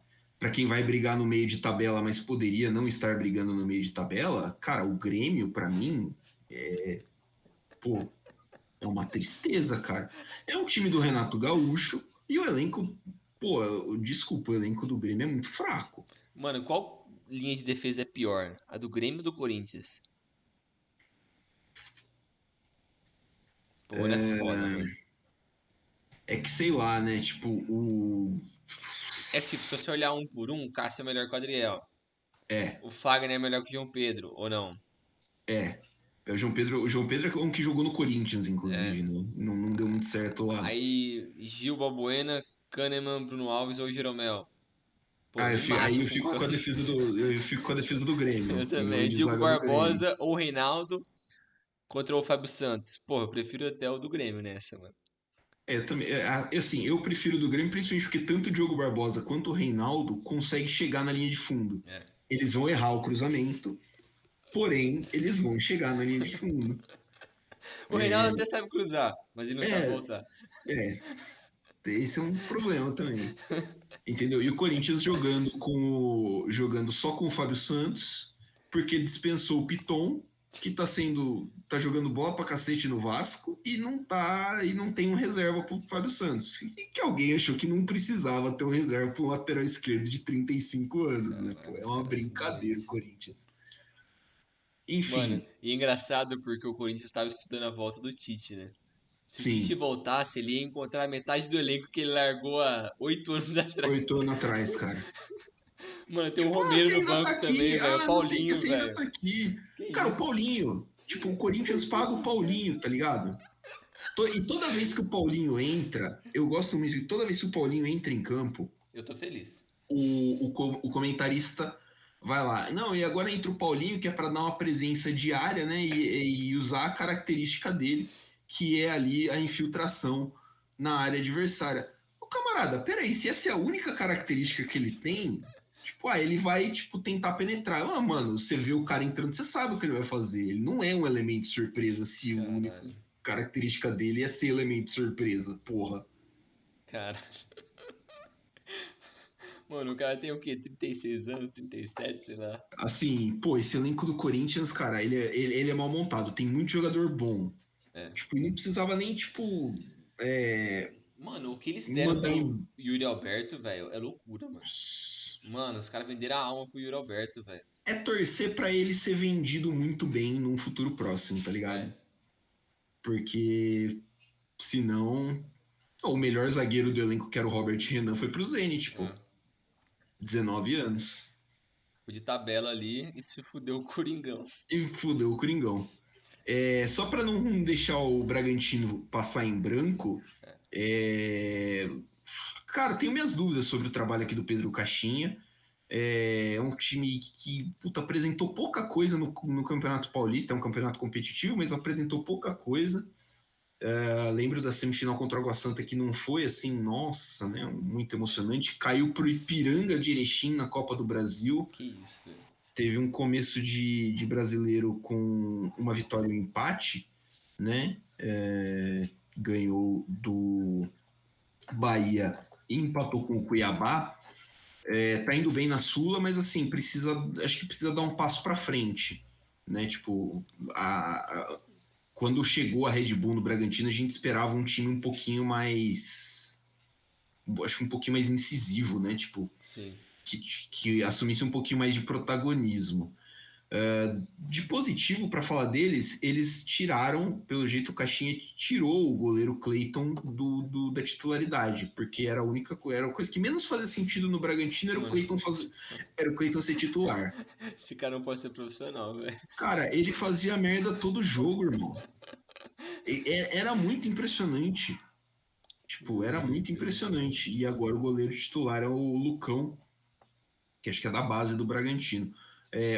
quem vai brigar no meio de tabela, mas poderia não estar brigando no meio de tabela, cara, o Grêmio para mim pô, é uma tristeza, cara. É um time do Renato Gaúcho e o elenco, pô, desculpa, o elenco do Grêmio é muito fraco. Mano, qual linha de defesa é pior? A do Grêmio ou do Corinthians? Pô, não é foda, mano. É que sei lá, né? Tipo, É que, tipo, se você olhar um por um, o Cássio é melhor que o Adriel. é, O Fagner é melhor que o João Pedro, ou não? é. O João Pedro é um que jogou no Corinthians, É. inclusive, né? Não deu muito certo lá. Aí, Gil, Balbuena, Kahneman, Bruno Alves ou Jeromel? Pô, Ah, me aí mato eu com fico com a defesa do Eu Grêmio, o nome também. de Diogo zaga do Grêmio. Barbosa ou Reinaldo contra o Fábio Santos. Pô, eu prefiro até o do Grêmio nessa, mano. Eu também, assim, eu prefiro do Grêmio, principalmente porque tanto o Diogo Barbosa quanto o Reinaldo conseguem chegar na linha de fundo. É. Eles vão errar o cruzamento, porém, eles vão chegar na linha de fundo. O Reinaldo até sabe cruzar, mas ele não sabe É, voltar. é, esse é um problema também. Entendeu? E o Corinthians jogando só com o Fábio Santos, porque dispensou o Piton, que tá jogando bola pra cacete no Vasco e não tem um reserva pro Fábio Santos. E que alguém achou que não precisava ter um reserva pro lateral esquerdo de 35 anos, né? Pô, Caralho, é os uma caras são brincadeira o doentes. Corinthians. Mano, Enfim, e é engraçado porque o Corinthians estava estudando a volta do Tite, né? Se o Tite sim, voltasse, ele ia encontrar metade do elenco que ele largou há 8 anos atrás. 8 anos atrás, cara. Mano, tem o Tipo, ah, você Romero no ainda tá banco também, aqui. velho. O Ah, não sei o que, Paulinho, você ainda velho. tá aqui. Que Cara, o isso? Paulinho. Tipo, o Corinthians paga o Paulinho, tá ligado? E toda vez que o Paulinho entra, eu gosto muito que toda vez que o Paulinho entra em campo, Eu tô feliz. o comentarista vai lá. Não, e agora entra o Paulinho, que é para dar uma presença diária, né? E usar a característica dele, que é ali a infiltração na área adversária. O camarada, peraí, se essa é a única característica que ele tem, tipo, ele vai, tipo, tentar penetrar. Ah, mano, você vê o cara entrando, você sabe o que ele vai fazer. Ele não é um elemento de surpresa se o único Caralho. característica dele é ser elemento de surpresa, porra. Cara. Mano, o cara tem o quê? 36 anos, 37, sei lá. Assim, pô, esse elenco do Corinthians, cara, ele é mal montado, tem muito jogador bom. É. Tipo, e não precisava nem, tipo, Mano, o que eles deram mandar pelo em. Yuri Alberto, velho, é loucura, mano. Mano, os caras venderam a alma pro Yuri Alberto, velho. É torcer pra ele ser vendido muito bem num futuro próximo, tá É, ligado? Porque senão. O melhor zagueiro do elenco, que era o Robert Renan, foi pro Zenit, é. pô. 19 anos. O de tabela ali e se fudeu o Coringão. E fudeu o Coringão. Só para não deixar o Bragantino passar em branco, é, Cara, tenho minhas dúvidas sobre o trabalho aqui do Pedro Caixinha. É um time que apresentou pouca coisa no Campeonato Paulista, é um campeonato competitivo, mas apresentou pouca coisa. Lembro da semifinal contra o Água Santa que não foi assim, nossa, né, muito emocionante. Caiu para o Ipiranga de Erechim na Copa do Brasil. Que isso, velho. Teve um começo de brasileiro com uma vitória e um empate, né? Ganhou do Bahia e empatou com o Cuiabá. Tá indo bem na Sula, mas assim, acho que precisa dar um passo para frente, né? Tipo, quando chegou a Red Bull no Bragantino, a gente esperava um time um pouquinho mais, acho que um pouquinho mais incisivo, né? Tipo, Sim. que assumisse um pouquinho mais de protagonismo. De positivo, para falar deles, eles tiraram, pelo jeito o Caixinha tirou o goleiro Cleiton da titularidade, porque era a coisa que menos fazia sentido no Bragantino era o Cleiton ser titular. Esse cara não pode ser profissional, velho. Cara, ele fazia merda todo jogo, irmão. Era muito impressionante. Tipo, era muito impressionante. E agora o goleiro titular é o Lucão, que acho que é da base do Bragantino.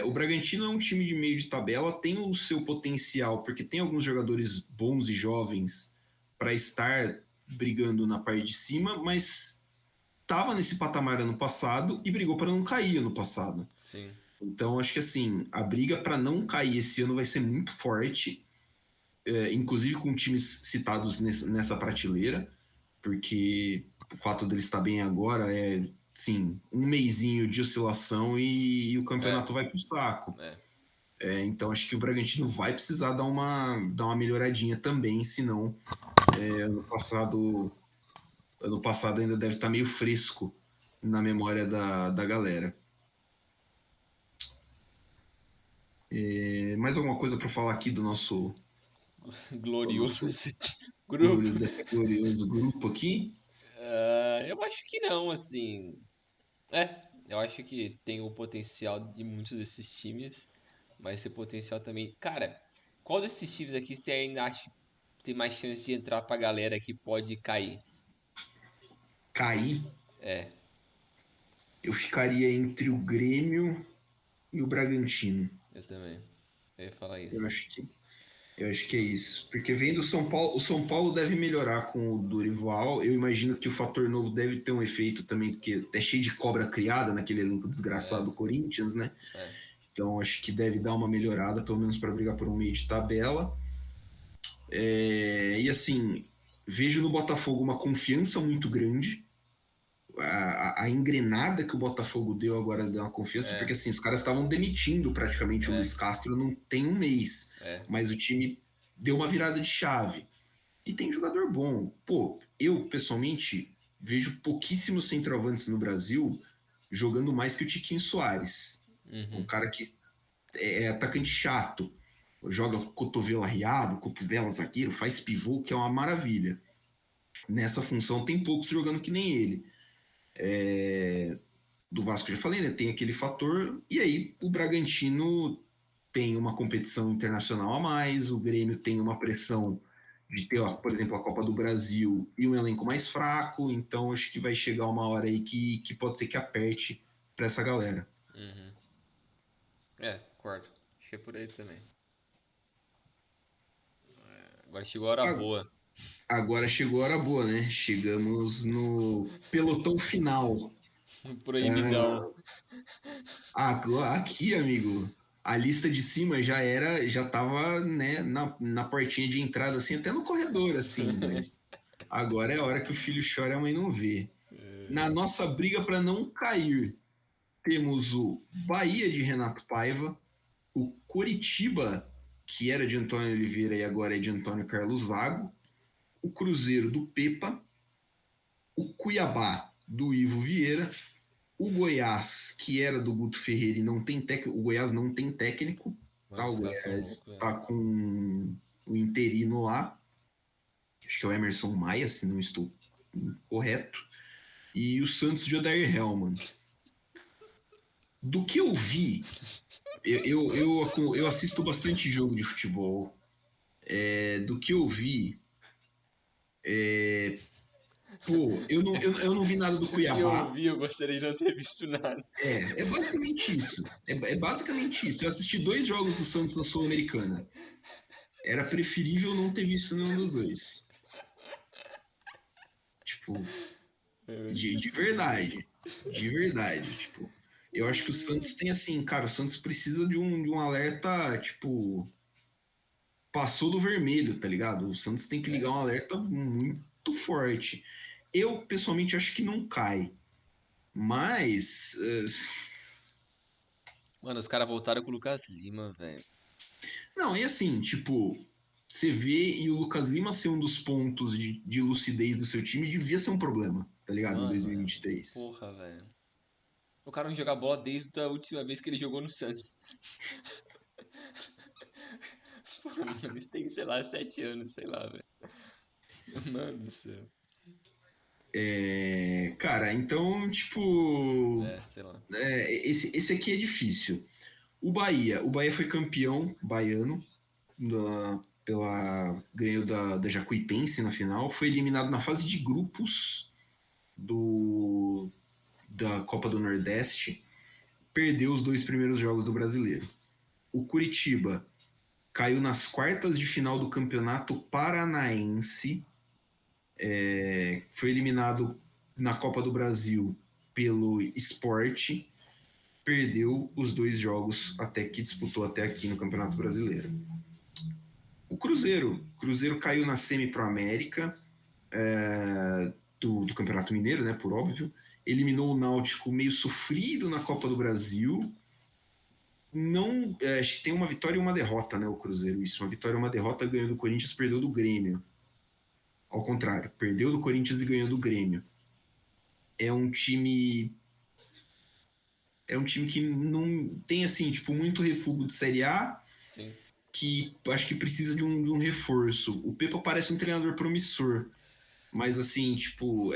O Bragantino é um time de meio de tabela, tem o seu potencial, porque tem alguns jogadores bons e jovens para estar brigando na parte de cima, mas estava nesse patamar ano passado e brigou para não cair ano passado. Sim. Então, acho que assim, a briga para não cair esse ano vai ser muito forte, inclusive com times citados nessa prateleira, porque o fato dele estar bem agora é, sim, um mesinho de oscilação e o campeonato vai pro saco. Então acho que o Bragantino vai precisar dar uma melhoradinha também, senão ano passado ainda deve estar meio fresco na memória da galera. Mais alguma coisa para falar aqui do nosso Glorioso grupo? desse glorioso grupo aqui? Eu acho que não, assim. Eu acho que tem o potencial de muitos desses times, mas esse potencial também. Cara, qual desses times aqui você ainda acha que tem mais chance de entrar pra galera que pode cair? Cair, É, eu ficaria entre o Grêmio e o Bragantino. eu também. Eu ia falar Eu isso. acho que Eu acho que é isso. Porque vendo o São Paulo deve melhorar com o Dorival. Eu imagino que o fator novo deve ter um efeito também, porque é cheio de cobra criada naquele elenco desgraçado É, do Corinthians, né? é. Então acho que deve dar uma melhorada, pelo menos para brigar por um meio de tabela. E assim, vejo no Botafogo uma confiança muito grande. A engrenada que o Botafogo deu agora deu uma confiança, porque assim, os caras estavam demitindo praticamente o Luiz Castro não tem um mês, mas o time deu uma virada de chave. E tem jogador bom. Pô, eu pessoalmente vejo pouquíssimos centroavantes no Brasil jogando mais que o Tiquinho Soares. Um cara que é atacante chato, joga cotovelo arriado, cotovela zagueiro, faz pivô, que é uma maravilha. Nessa função tem poucos jogando que nem ele. Do Vasco já falei, né? Tem aquele fator. E aí o Bragantino tem uma competição internacional a mais, o Grêmio tem uma pressão de ter, por exemplo, a Copa do Brasil e um elenco mais fraco. Então acho que vai chegar uma hora aí que pode ser que aperte para essa galera. Concordo. Acho que é por aí também. Agora chegou a hora boa. Agora chegou a hora boa, né? Chegamos no pelotão final. Proibidão. Aqui, amigo, a lista de cima já tava, né, na portinha de entrada, assim, até no corredor, assim, mas agora é a hora que o filho chora e a mãe não vê. Na nossa briga para não cair, temos o Bahia de Renato Paiva, o Coritiba, que era de Antônio Oliveira e agora é de Antônio Carlos Zago, o Cruzeiro do Pepa, o Cuiabá do Ivo Vieira, o Goiás, que era do Guto Ferreira e não tem técnico, o Goiás não tem técnico, tá? O Goiás tá com o interino lá, acho que é o Emerson Maia, se não estou correto, e o Santos de Odair Hellman. Do que eu vi, eu assisto bastante jogo de futebol, do que eu vi, Pô, eu não vi nada do Eu Cuiabá. vi, eu gostaria de não ter visto nada. É basicamente isso. É basicamente isso. Eu assisti 2 jogos do Santos na Sul-Americana. Era preferível não ter visto nenhum dos dois. Tipo, Vai de, se de fuder. verdade. De verdade. Tipo, eu acho que o Santos tem assim, cara, o Santos precisa de um alerta, tipo, passou do vermelho, tá ligado? O Santos tem que ligar É. um alerta muito forte. Eu, pessoalmente, acho que não cai. Mas, Mano, os caras voltaram com o Lucas Lima, velho. não, é assim, tipo, você vê e o Lucas Lima ser um dos pontos de lucidez do seu time devia ser um problema, tá ligado? Em Mano, 2023. porra, velho. O cara não joga bola desde a última vez que ele jogou no Santos. Pô, mano, isso tem, sei lá, 7 anos, sei lá, velho. Mano do céu. Cara, então, tipo, É, sei lá. esse aqui é difícil. O Bahia foi campeão baiano ganhou da Jacuipense na final, foi eliminado na fase de grupos da Copa do Nordeste, perdeu os 2 primeiros jogos do Brasileiro. O Curitiba caiu nas quartas de final do Campeonato Paranaense, foi eliminado na Copa do Brasil pelo Sport, perdeu os 2 jogos até que disputou até aqui no Campeonato Brasileiro. O Cruzeiro caiu na semi pro América, do Campeonato Mineiro, né, por óbvio, eliminou o Náutico meio sofrido na Copa do Brasil. Não, tem uma vitória e uma derrota, né, o Cruzeiro, isso, uma vitória e uma derrota, ganhou do Corinthians, perdeu do Grêmio. Ao contrário, perdeu do Corinthians e ganhou do Grêmio. É um time que não tem assim, tipo, muito refúgio de Série A, Sim. que acho que precisa de um reforço. O Pepa parece um treinador promissor, mas assim, tipo,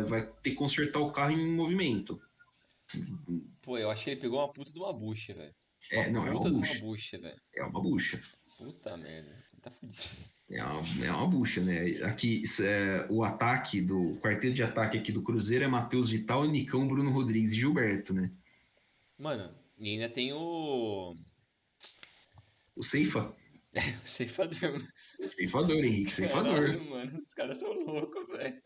vai ter que consertar o carro em movimento. Pô, eu achei que ele pegou uma puta de uma bucha, velho. Uma Não, é uma puta de uma bucha. bucha, velho. É uma bucha. Puta merda. Ele tá fudido. É uma bucha, né? Aqui, o ataque o quarteto de ataque aqui do Cruzeiro é Matheus Vital, Nicão, Bruno Rodrigues e Gilberto, né? Mano, e ainda tem o. O Ceifa, O ceifador, mano. o ceifador, Henrique Caralho, Ceifador. mano. Os caras são loucos, velho.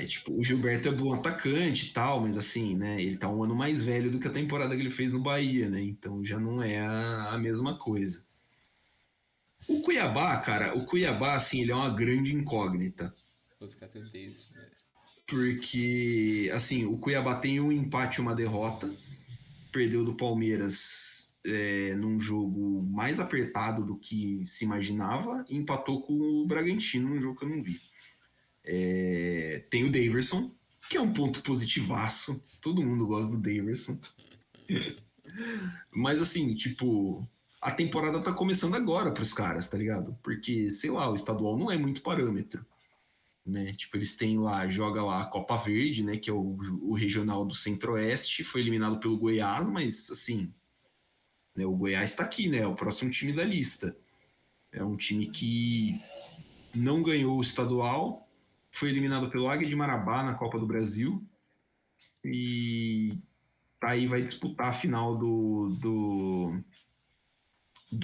Tipo, o Gilberto é bom atacante e tal, mas assim, né? Ele tá um ano mais velho do que a temporada que ele fez no Bahia, né? Então já não é a mesma coisa. O Cuiabá, assim, ele é uma grande incógnita. Pô, os caras têm o Davis, velho. Porque, assim, o Cuiabá tem um empate e uma derrota. Perdeu do Palmeiras num jogo mais apertado do que se imaginava e empatou com o Bragantino num jogo que eu não vi. Tem o Daverson, que é um ponto positivaço. Todo mundo gosta do Daverson. Mas assim, tipo, a temporada tá começando agora pros caras, tá ligado? Porque, sei lá, o estadual não é muito parâmetro, né? Tipo, eles têm lá, joga lá a Copa Verde, né? Que é o regional do Centro-Oeste, foi eliminado pelo Goiás, mas assim, né, o Goiás tá aqui, né? É o próximo time da lista. É um time que não ganhou o estadual, foi eliminado pelo Águia de Marabá na Copa do Brasil e aí vai disputar a final do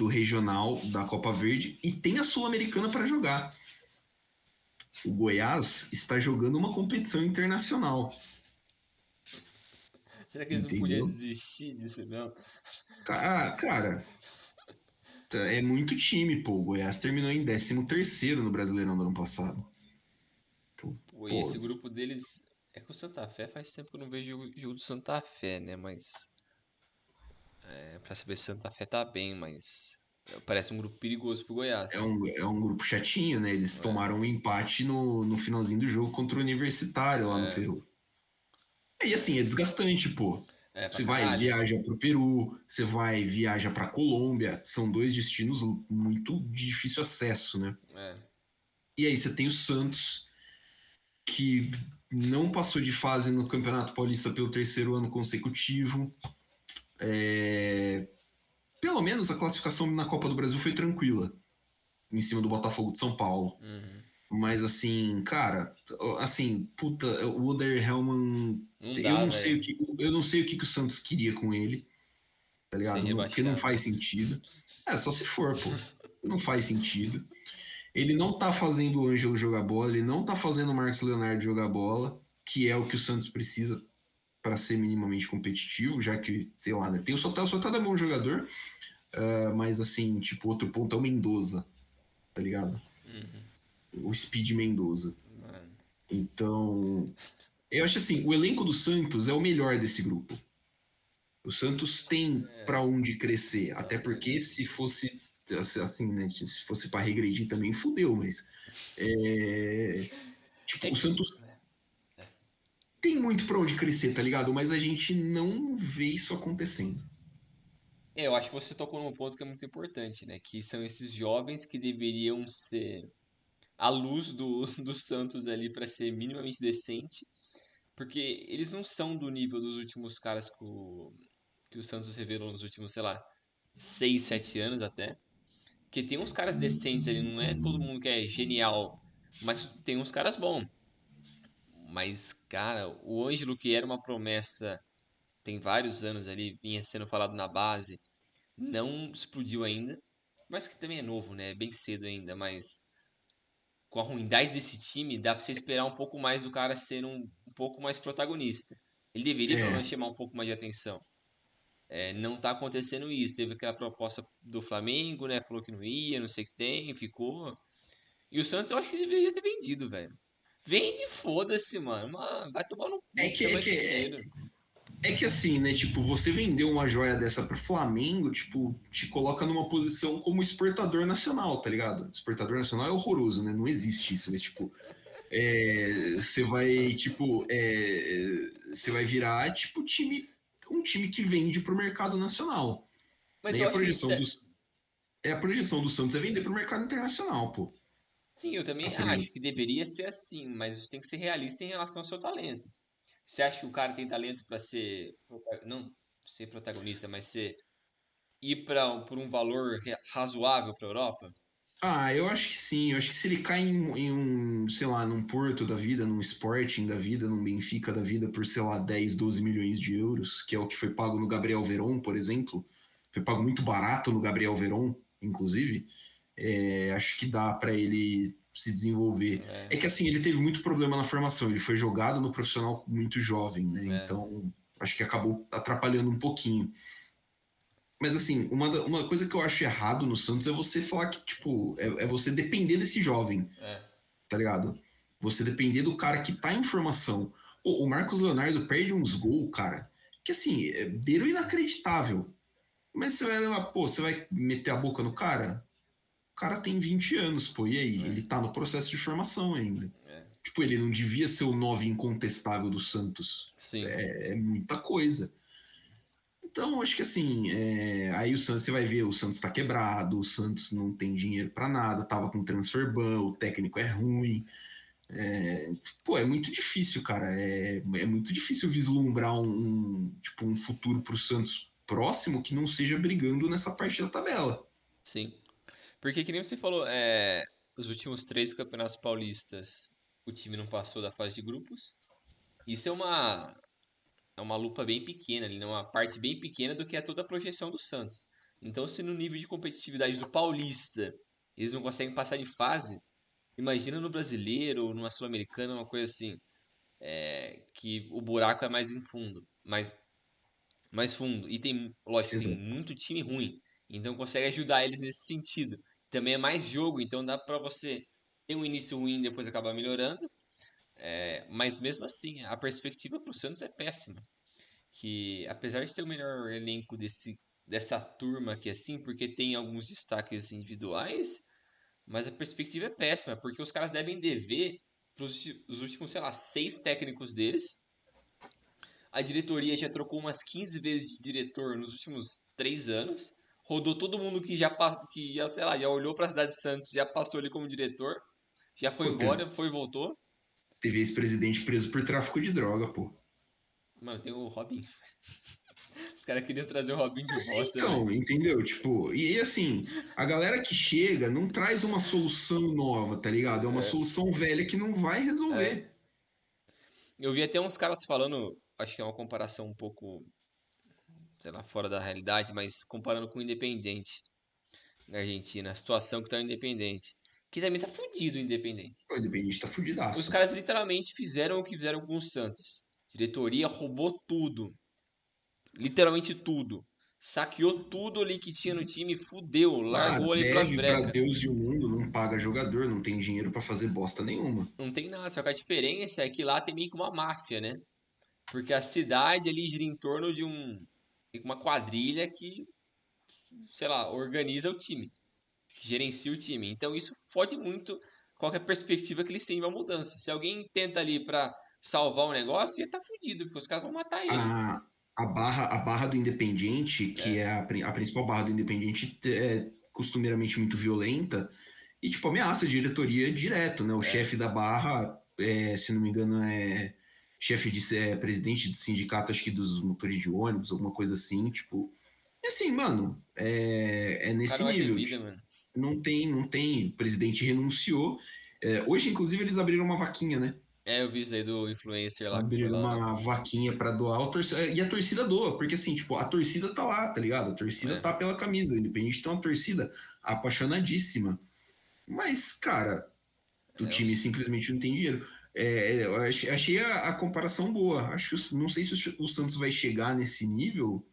regional da Copa Verde e tem a Sul-Americana para jogar. O Goiás está jogando uma competição internacional, Será que eles não podiam entendeu? desistir disso, não? Cara, é muito time, pô. O Goiás terminou em 13º no Brasileirão do ano passado. Pô, e Pô, esse grupo deles. É que o Santa Fé faz tempo que eu não vejo jogo do Santa Fé, né? Mas. Pra saber se o Santa Fé tá bem, mas. Parece um grupo perigoso pro é Goiás. um, é um grupo chatinho, né? Eles É, tomaram um empate no finalzinho do jogo contra o Universitário lá no é, Peru. E assim, é desgastante, pô. pra Você vai, caralho. viaja para o Peru, você vai, viaja para Colômbia, são 2 destinos muito de difícil acesso, né? É. E aí você tem o Santos, que não passou de fase no Campeonato Paulista pelo 3º ano consecutivo. Pelo menos a classificação na Copa do Brasil foi tranquila, em cima do Botafogo de São Paulo. Uhum. Mas assim, cara, assim, puta, o Oder Hellman, Não dá, velho. eu não sei o que que o Santos queria com ele, tá Ser ligado? Porque não rebaixado. faz sentido. É, só se for, pô. Não faz sentido. Ele não tá fazendo o Ângelo jogar bola, ele não tá fazendo o Marcos Leonardo jogar bola, que é o que o Santos precisa para ser minimamente competitivo, já que, sei lá, né, tem o Sotado é bom jogador, mas assim, tipo, outro ponto é o Mendoza, tá ligado? Uhum. O Speed Mendoza. Mano. Então, eu acho assim, o elenco do Santos é o melhor desse grupo. O Santos tem para É, onde crescer, até então, velho. porque se fosse assim, né, se fosse para regredir também fudeu, mas é, É tipo, o que. Santos tem muito para onde crescer, tá ligado? Mas a gente não vê isso acontecendo. Eu acho que você tocou num ponto que é muito importante, né? Que são esses jovens que deveriam ser a luz do Santos ali para ser minimamente decente, porque eles não são do nível dos últimos caras que o Santos revelou nos últimos, sei lá, 6 7 anos até. Porque tem uns caras decentes ali, não é todo mundo que é genial, mas tem uns caras bons. Mas, cara, o Ângelo, que era uma promessa, tem vários anos ali, vinha sendo falado na base, não explodiu ainda. Mas que também é novo, né? É bem cedo ainda, mas com a ruindade desse time, dá pra você esperar um pouco mais do cara ser um pouco mais protagonista. Ele deveria pelo É, menos chamar um pouco mais de atenção. É, não tá acontecendo isso. Teve aquela proposta do Flamengo, né? Falou que não ia, não sei o que tem, ficou. E o Santos eu acho que deveria ter vendido, velho. Vende, foda-se, mano. Vai tomar no é cu, que, precisa é mais de que dinheiro. É que assim, né? Tipo, você vender uma joia dessa pro Flamengo, tipo, te coloca numa posição como exportador nacional, tá ligado? Exportador nacional é horroroso, né? Não existe isso, mas tipo, você vai, tipo, você vai virar, tipo, um time que vende pro mercado nacional. Mas Né? E eu acho que esse. a projeção do Santos é vender pro mercado internacional, pô. Sim, eu A também acho que projeção. deveria ser assim, mas você tem que ser realista em relação ao seu talento. Você acha que o cara tem talento pra ser. Não ser protagonista, mas ser ir por um valor razoável para a Europa? Ah, eu acho que sim. Eu acho que se ele cai em um, sei lá, num Porto da vida, num Sporting da vida, num Benfica da vida por, sei lá, 10, 12 milhões de euros, que é o que foi pago no Gabriel Veron, por exemplo, foi pago muito barato no Gabriel Veron, inclusive, acho que dá para ele se desenvolver. É, É que assim, ele teve muito problema na formação, ele foi jogado no profissional muito jovem, né? é, Então, acho que acabou atrapalhando um pouquinho. Mas assim, uma coisa que eu acho errado no Santos é você falar que, tipo, é você depender desse jovem, é. tá ligado? Você depender do cara que tá em formação. Pô, o Marcos Leonardo perde uns gols, cara, que assim, é beira o inacreditável. Mas você vai meter a boca no cara? O cara tem 20 anos, pô, e aí? É, Ele tá no processo de formação ainda. é. Tipo, ele não devia ser o 9 incontestável do Santos. Sim, É muita coisa. Então, acho que assim, aí o Santos, você vai ver, o Santos tá quebrado, o Santos não tem dinheiro para nada, tava com transfer ban, o técnico é ruim. Pô, é muito difícil, cara. É muito difícil vislumbrar tipo, um futuro pro Santos próximo que não seja brigando nessa parte da tabela. sim. Porque que nem você falou, os últimos 3 campeonatos paulistas, o time não passou da fase de grupos. Isso é uma lupa bem pequena ali, né? Uma parte bem pequena do que é toda a projeção do Santos. Então, se no nível de competitividade do Paulista eles não conseguem passar de fase, imagina no Brasileiro ou numa Sul-Americana, uma coisa assim. Que o buraco é mais em fundo, mais fundo. E tem, lógico, tem Exato. muito time ruim. Então consegue ajudar eles nesse sentido. Também é mais jogo, então dá pra você ter um início ruim e depois acabar melhorando. Mas mesmo assim, a perspectiva pro Santos é péssima. Que apesar de ter o melhor elenco dessa turma aqui assim, porque tem alguns destaques individuais, mas a perspectiva é péssima, porque os caras devem dever pros os últimos, sei lá, 6 técnicos deles. A diretoria já trocou umas 15 vezes de diretor nos últimos 3 anos. Rodou todo mundo que já, sei lá, já olhou para a cidade de Santos, já passou ali como diretor, já foi Pô, embora, foi e voltou. teve esse presidente preso por tráfico de droga, pô. Mano, tem o Robin. Os caras queriam trazer o Robinho de Mas volta, velho. então, entendeu? Tipo, e assim, a galera que chega não traz uma solução nova, tá ligado? É uma É, solução velha que não vai é. resolver. Eu vi até uns caras falando, acho que é uma comparação um pouco, sei lá, fora da realidade, mas comparando com o Independente na Argentina, a situação que tá o Independente. Que também tá fudido o Independente. O Independente tá Os fudidaço. caras literalmente fizeram o que fizeram com o Santos. Diretoria roubou tudo. Literalmente tudo. Saqueou tudo ali que tinha no time, fudeu, Ah, largou ali pras deve pra brecas. Deus e o mundo, não paga jogador, não tem dinheiro pra fazer bosta nenhuma. Não tem nada, só que a diferença é que lá tem meio que uma máfia, né? Porque a cidade ali gira em torno de uma quadrilha que, sei lá, organiza o time, que gerencia o time. Então isso fode muito qualquer perspectiva que eles têm de uma mudança. Se alguém tenta ali pra salvar o negócio, ele tá fudido, porque os caras vão matar ele. A, a barra do Independiente, que É, é a principal barra do Independiente, é costumeiramente muito violenta e, tipo, ameaça a diretoria direto, né? O é. chefe da barra, se não me engano, é chefe presidente do sindicato, acho que dos motores de ônibus, alguma coisa assim, tipo. E assim, mano, é O cara nesse não vai ter nível. vida, Tipo, mano. não tem, o presidente renunciou. Hoje, inclusive, eles abriram uma vaquinha, né? É, eu vi isso aí do influencer lá que foi Abriram lá, né? uma vaquinha pra doar e a torcida doa, porque assim, tipo, a torcida tá lá, tá ligado? A torcida É, tá pela camisa, o Independente tem uma torcida apaixonadíssima. Mas, cara, o é, time simplesmente não tem dinheiro. Eu achei a comparação boa. Acho que não sei se o Santos vai chegar nesse nível,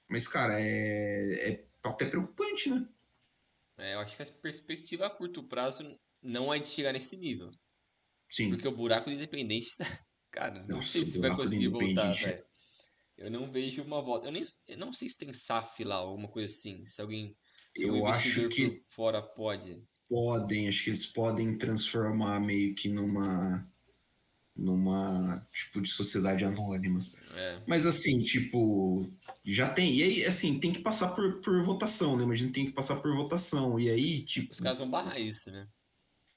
mas, cara, é até preocupante, né? eu acho que a perspectiva a curto prazo não é de chegar nesse nível. Porque Sim. o buraco do Independente, cara, não sei Nossa, o se vai buraco do conseguir voltar, Independente. velho. Eu não vejo uma volta. Eu não sei se tem SAF lá, alguma coisa assim. Se algum Eu acho investidor por que fora pode. acho que eles podem transformar meio que numa tipo de sociedade anônima. É, Mas assim, tipo, já tem. E aí, assim, tem que passar por votação, né? Imagina, tem que passar por votação. E aí, os tipo, caras vão barrar isso, né?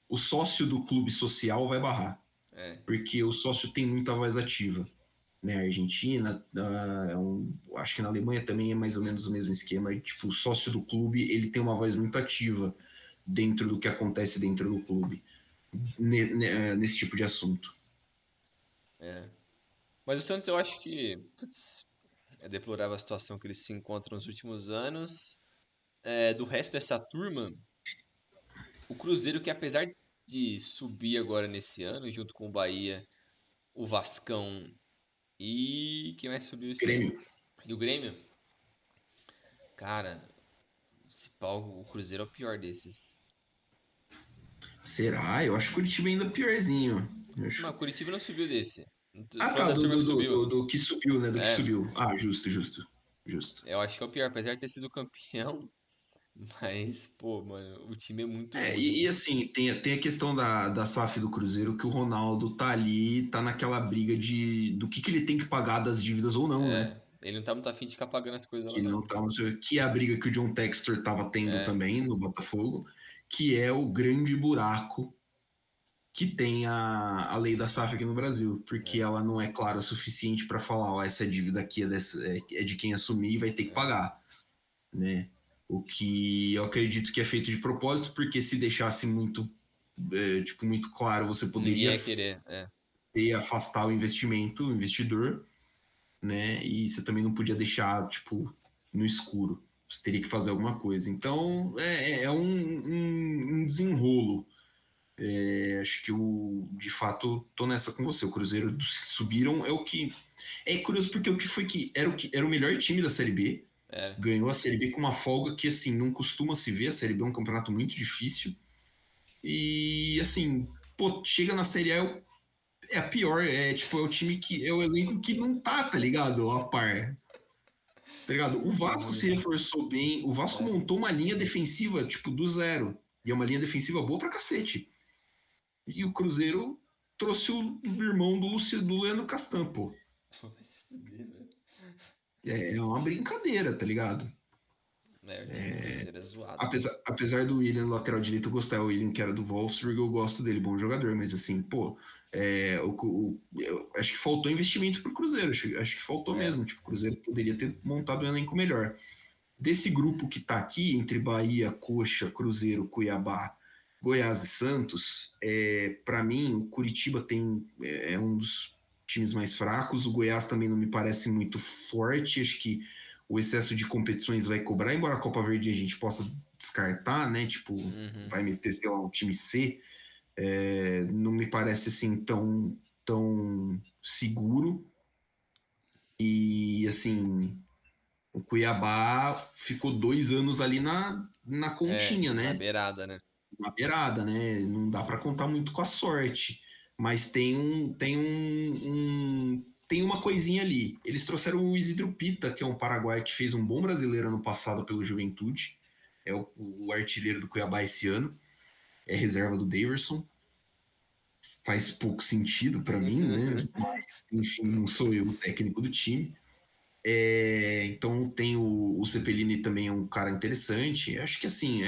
o sócio do clube social vai barrar, É, porque o sócio tem muita voz ativa. Né? A Argentina, acho que na Alemanha também é mais ou menos o mesmo esquema. E, tipo, o sócio do clube ele tem uma voz muito ativa dentro do que acontece dentro do clube, nesse tipo de assunto. é. Mas o Santos eu acho que, putz, é deplorável a situação que eles se encontram nos últimos anos. É, do resto dessa turma, o Cruzeiro, que apesar de subir agora nesse ano, junto com o Bahia, o Vascão e quem mais subiu esse ano? Grêmio. E o Grêmio? Cara, esse pau, o Cruzeiro é o pior desses. Será? Eu acho que o Curitiba ainda é piorzinho. Mas o Curitiba não subiu desse. Não tô Ah, falando tá, da turma que subiu. do que subiu, né? Do que É, subiu. Ah, justo, justo, justo. eu acho que é o pior, apesar de ter sido campeão. Mas, pô, mano, o time é muito ruim. E assim, tem a questão da SAF do Cruzeiro, que o Ronaldo tá ali, tá naquela briga do que ele tem que pagar das dívidas ou não, né? É, ele não tá muito afim de ficar pagando as coisas lá, Que não. não tá, que é a briga que o John Textor tava tendo É, também no Botafogo, que é o grande buraco que tem a lei da SAF aqui no Brasil, porque é, ela não é clara o suficiente para falar, ó, essa dívida aqui é de quem assumir e vai ter que é. pagar, né? O que eu acredito que é feito de propósito, porque se deixasse muito, tipo, muito claro, você Ninguém poderia ia querer. É, afastar o investidor, né? E você também não podia deixar, tipo, no escuro. Você teria que fazer alguma coisa. Então, é um desenrolo. Acho que de fato, tô nessa com você. O Cruzeiro dos que subiram é o que. É curioso porque era o melhor time da Série B. era. Ganhou a Série B com uma folga que, assim, não costuma se ver. A Série B é um campeonato muito difícil. E, assim, pô, chega na Série A, é a pior. Tipo, é o time que. É o elenco que não tá ligado? A par. Tá ligado? O Muito Vasco se ruim. reforçou bem. O Vasco É. montou uma linha defensiva, tipo, do zero. E é uma linha defensiva boa pra cacete. E o Cruzeiro trouxe o irmão do Leandro Castan, pô. Pô, vai se fuder, velho. É uma brincadeira, tá ligado? É, o time do Cruzeiro é zoado. Apesar do William, lateral direito, eu gostar. O William, que era do Wolfsburg, eu gosto dele, bom jogador. Mas assim, pô, eu acho que faltou investimento pro Cruzeiro. Acho que faltou É, mesmo. Tipo, o Cruzeiro poderia ter montado um elenco melhor. Desse grupo que tá aqui, entre Bahia, Coxa, Cruzeiro, Cuiabá, Goiás e Santos, para mim, o Curitiba é um dos times mais fracos. O Goiás também não me parece muito forte. Acho que o excesso de competições vai cobrar, embora a Copa Verde a gente possa descartar, né? Tipo, uhum. vai meter, sei lá, um time C. Não me parece assim tão seguro. E assim, o Cuiabá ficou 2 anos ali na É, continha, na né? beirada, né? Na beirada, né? Não dá para contar muito com a sorte, mas tem uma coisinha ali. Eles trouxeram o Isidro Pita, que é um paraguaio que fez um bom brasileiro ano passado pelo Juventude, é o artilheiro do Cuiabá esse ano, é reserva do Daverson. Faz pouco sentido para mim, né? Mas, enfim, não sou eu o técnico do time. Então tem o Cepelini também é um cara interessante. Acho que assim,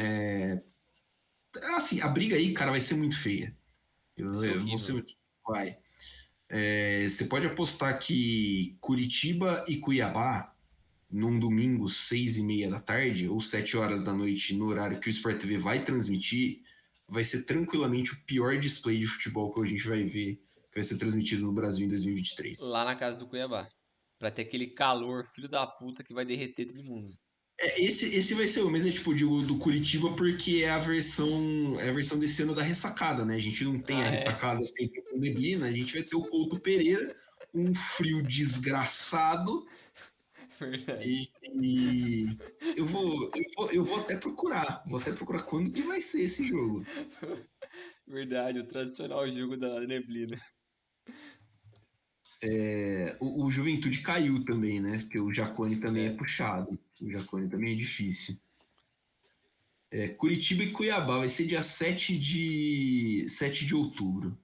a briga aí, cara, vai ser muito feia. Vai ser Eu vou horrível. ser. Vai. Você pode apostar que Curitiba e Cuiabá, num domingo, 6:30 da tarde, ou 7 horas da noite, no horário que o Sport TV vai transmitir, vai ser tranquilamente o pior display de futebol que a gente vai ver, que vai ser transmitido no Brasil em Lá 2023. na casa do Cuiabá. Pra ter aquele calor, filho da puta, que vai derreter todo mundo. Esse vai ser o mesmo, tipo, do Curitiba, porque é a versão desse ano da ressacada, né? A gente não tem a Ah, é. ressacada sempre com neblina, a gente vai ter o Couto Pereira, um frio desgraçado, Verdade. e eu vou até procurar quando que vai ser esse jogo. Verdade, o tradicional jogo da neblina. O Juventude caiu também, né? Porque o Jacone também é É. puxado, o Jacone também é difícil. Curitiba e Cuiabá vai ser dia 7 de outubro.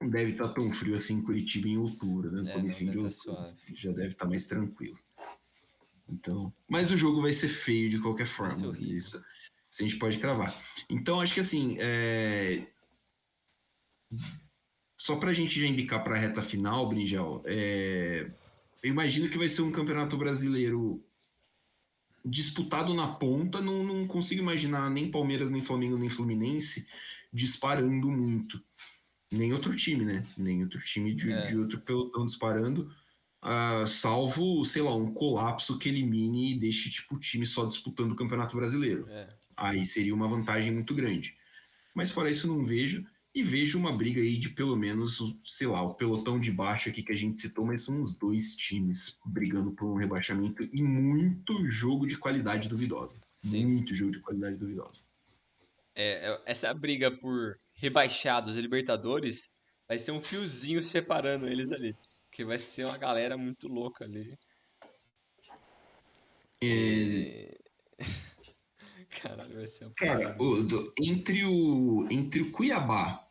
Não deve estar tão frio assim em Curitiba em outubro, né? No É, não, comecinho de deve estar outubro. suave. Já deve estar mais tranquilo. Então, mas o jogo vai ser feio de qualquer Vai ser forma. horrível. Isso a gente pode cravar. Então, acho que assim, só para a gente já indicar para a reta final, Brinjal, eu imagino que vai ser um campeonato brasileiro disputado na ponta. Não consigo imaginar nem Palmeiras, nem Flamengo, nem Fluminense disparando muito. Nem outro time, né? Nem outro time É, de outro pelotão disparando. Salvo, sei lá, um colapso que elimine e deixe tipo, o time só disputando o Campeonato Brasileiro. é. Aí seria uma vantagem muito grande. Mas fora isso, não vejo. E vejo uma briga aí de pelo menos, sei lá, o pelotão de baixo aqui que a gente citou, mas são uns 2 times brigando por um rebaixamento e muito jogo de qualidade duvidosa. Sim. Muito jogo de qualidade duvidosa. Essa briga por rebaixados e Libertadores vai ser um fiozinho separando eles ali. Que vai ser uma galera muito louca ali. É, E... Caralho, vai ser uma cara, putaria. entre o Cuiabá,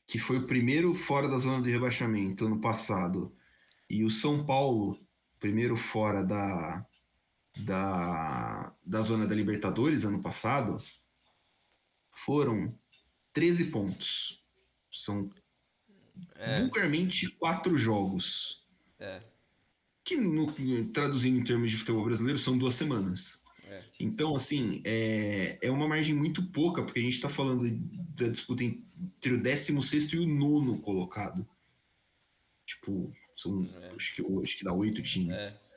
que foi o primeiro fora da zona de rebaixamento ano passado, e o São Paulo, primeiro fora da zona da Libertadores ano passado, foram 13 pontos. São É, vulgarmente 4 jogos, é, que traduzindo em termos de futebol brasileiro são 2 semanas. é. Então, assim, é uma margem muito pouca, porque a gente está falando da disputa entre o 16º e o nono colocado. Tipo, É, acho que dá 8 times. é.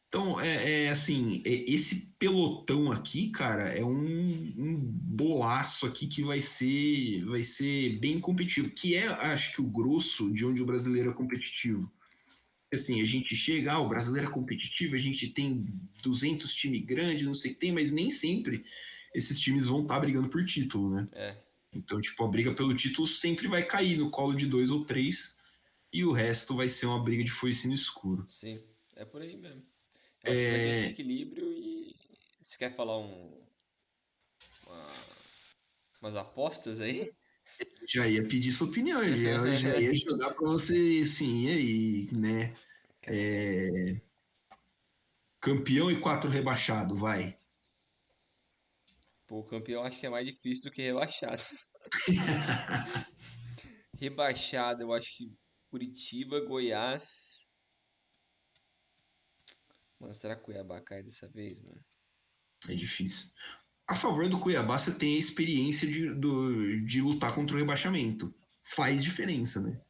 Então, assim, esse pelotão aqui, cara, é um bolaço aqui que vai ser bem competitivo, que acho que o grosso de onde o brasileiro é competitivo. Assim, a gente chega, o brasileiro é competitivo, a gente tem 200 times grandes, não sei o que tem, mas nem sempre esses times vão estar brigando por título, né? É, Então, tipo, a briga pelo título sempre vai cair no colo de 2 ou 3 e o resto vai ser uma briga de foice no escuro. sim. É por aí mesmo. Eu acho que vai ter esse É, equilíbrio e. Você quer falar uma- umas apostas aí? já ia pedir sua opinião, já ia jogar para você, assim, e aí, né? Cara, É, Campeão e 4 rebaixado, vai. Pô, o campeão acho que é mais difícil do que rebaixado. Rebaixado, eu acho que Curitiba, Goiás. Mano, será que Cuiabá cai dessa vez, mano? É difícil. A favor do Cuiabá, você tem a experiência de lutar contra o rebaixamento. Faz diferença, né?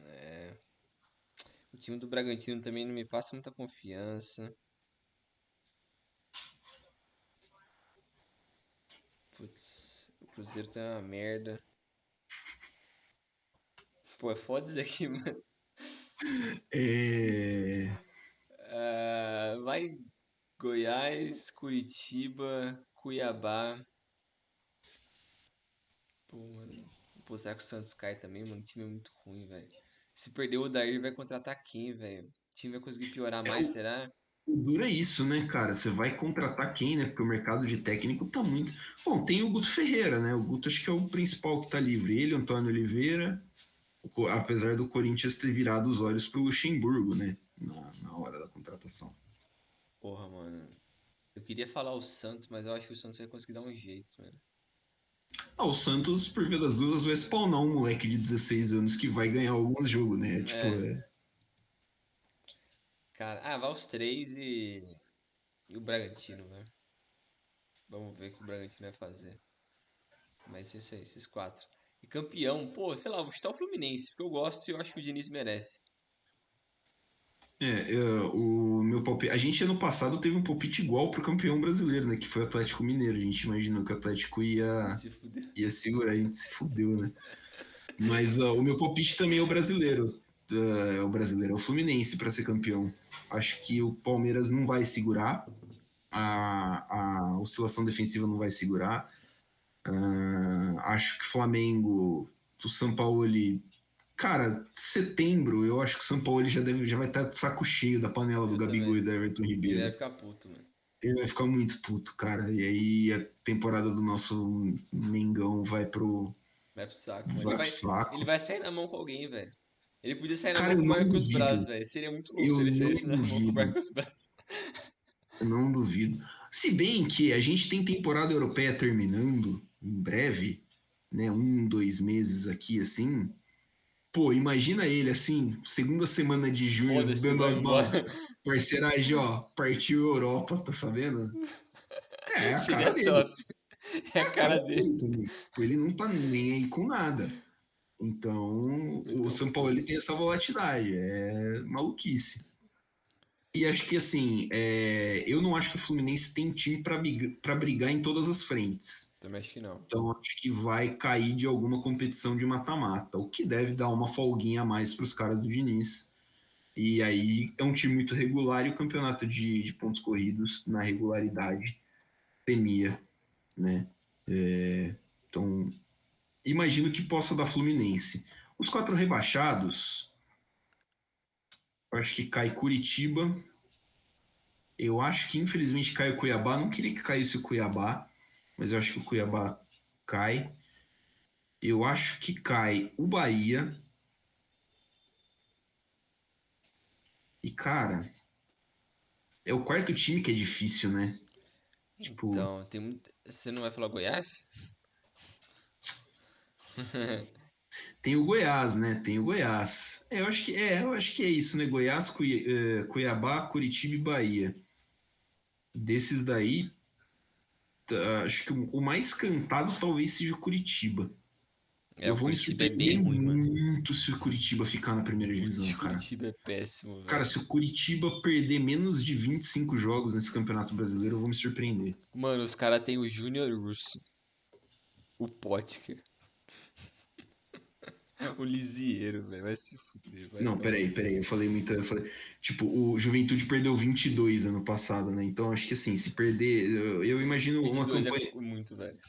É. O time do Bragantino também não me passa muita confiança. Putz, o Cruzeiro tá uma merda. Pô, é foda isso aqui, mano. É... Ah, vai Goiás, Curitiba, Cuiabá. Pô, mano. Pô, será que o Santos cai também, mano? O time é muito ruim, velho. Se perder o Odair, vai contratar quem, velho? O time vai conseguir piorar É, mais, será? o duro é isso, né, cara? Você vai contratar quem, né? Porque o mercado de técnico tá muito. Bom, tem o Guto Ferreira, né? O Guto acho que é o principal que tá livre. Ele, o Antônio Oliveira, apesar do Corinthians ter virado os olhos pro Luxemburgo, né? Na hora da contratação. Porra, mano. Eu queria falar o Santos, mas eu acho que o Santos vai conseguir dar um jeito, mano. Ah, o Santos, por via das dúvidas, vai spawnar um moleque de 16 anos que vai ganhar alguns jogos, né? Tipo, É, cara. Ah, vai os três e o Bragantino, velho. Vamos ver o que o Bragantino vai fazer. Mas isso aí, esses quatro. E campeão, pô, sei lá, vou chutar o Fluminense, porque eu gosto e eu acho que o Diniz merece. o meu palpite. A gente ano passado teve um palpite igual pro campeão brasileiro, né? Que foi o Atlético Mineiro. A gente imaginou que o Atlético E ia, se fuder. ia segurar, a gente se fudeu, né? Mas o meu palpite também é o brasileiro. É o brasileiro, é o Fluminense para ser campeão. Acho que o Palmeiras não vai segurar, a oscilação defensiva não vai segurar. Acho que o Flamengo, o São Paulo, cara, setembro, eu acho que o São Paulo já vai estar de saco cheio da panela do Eu Gabigol também. e do Everton Ele vai Ribeiro. ficar puto, mano. Ele vai ficar muito puto, cara. E aí a temporada do nosso Mengão Vai pro saco, mano. vai pro Ele saco. vai sair na mão com alguém, velho. Ele podia sair na Cara, mão eu com o não Marcos Braz, duvido. velho. Seria muito louco Eu se ele não saísse na mão com o duvido. Marcos Braz. Eu não duvido. Se bem que a gente tem temporada europeia terminando em breve, né? 2 meses aqui, assim. Pô, imagina ele assim, segunda semana de junho, Foda-se, dando vai as malas. embora. Parceiragem, ó, partiu Europa, tá sabendo? É a cara Seria dele. top. É É a a cara cara dele. dele também. Ele não tá nem aí com nada. Então, o Então, São Paulo ele foda-se. tem essa volatilidade, é maluquice. E acho que assim, eu não acho que o Fluminense tem time para brigar em todas as frentes. Também acho que não. Então acho que vai cair de alguma competição de mata-mata, o que deve dar uma folguinha a mais para os caras do Diniz. E aí é um time muito regular e o campeonato de pontos corridos na regularidade premia, né? Então imagino que possa dar Fluminense. Os 4 rebaixados, eu acho que cai Curitiba. Eu acho que infelizmente cai o Cuiabá. Não queria que caísse o Cuiabá, mas eu acho que o Cuiabá cai. Eu acho que cai o Bahia. E, cara, é o quarto time que é difícil, né? Tipo, Então, tem muito. Você não vai falar Goiás? tem o Goiás, né? Tem o Goiás. Eu acho que é isso, né? Goiás, Cuiabá, Curitiba e Bahia. Desses daí, acho que o mais cantado talvez seja o Curitiba. É, Eu o vou me Curitiba é bem surpreender ruim, mano. muito se o Curitiba ficar na primeira divisão, O cara. Curitiba é péssimo, Cara, velho. se o Curitiba perder menos de 25 jogos nesse Campeonato Brasileiro, eu vou me surpreender. Mano, os caras têm o Júnior Urso, o Potker, o Lisieiro, velho. Vai se fuder, vai Não, tomar. peraí, eu falei muito. Eu falei, tipo, o Juventude perdeu 22 ano passado, né? Então acho que assim, se perder, eu imagino uma 22 é campanha. muito, velho.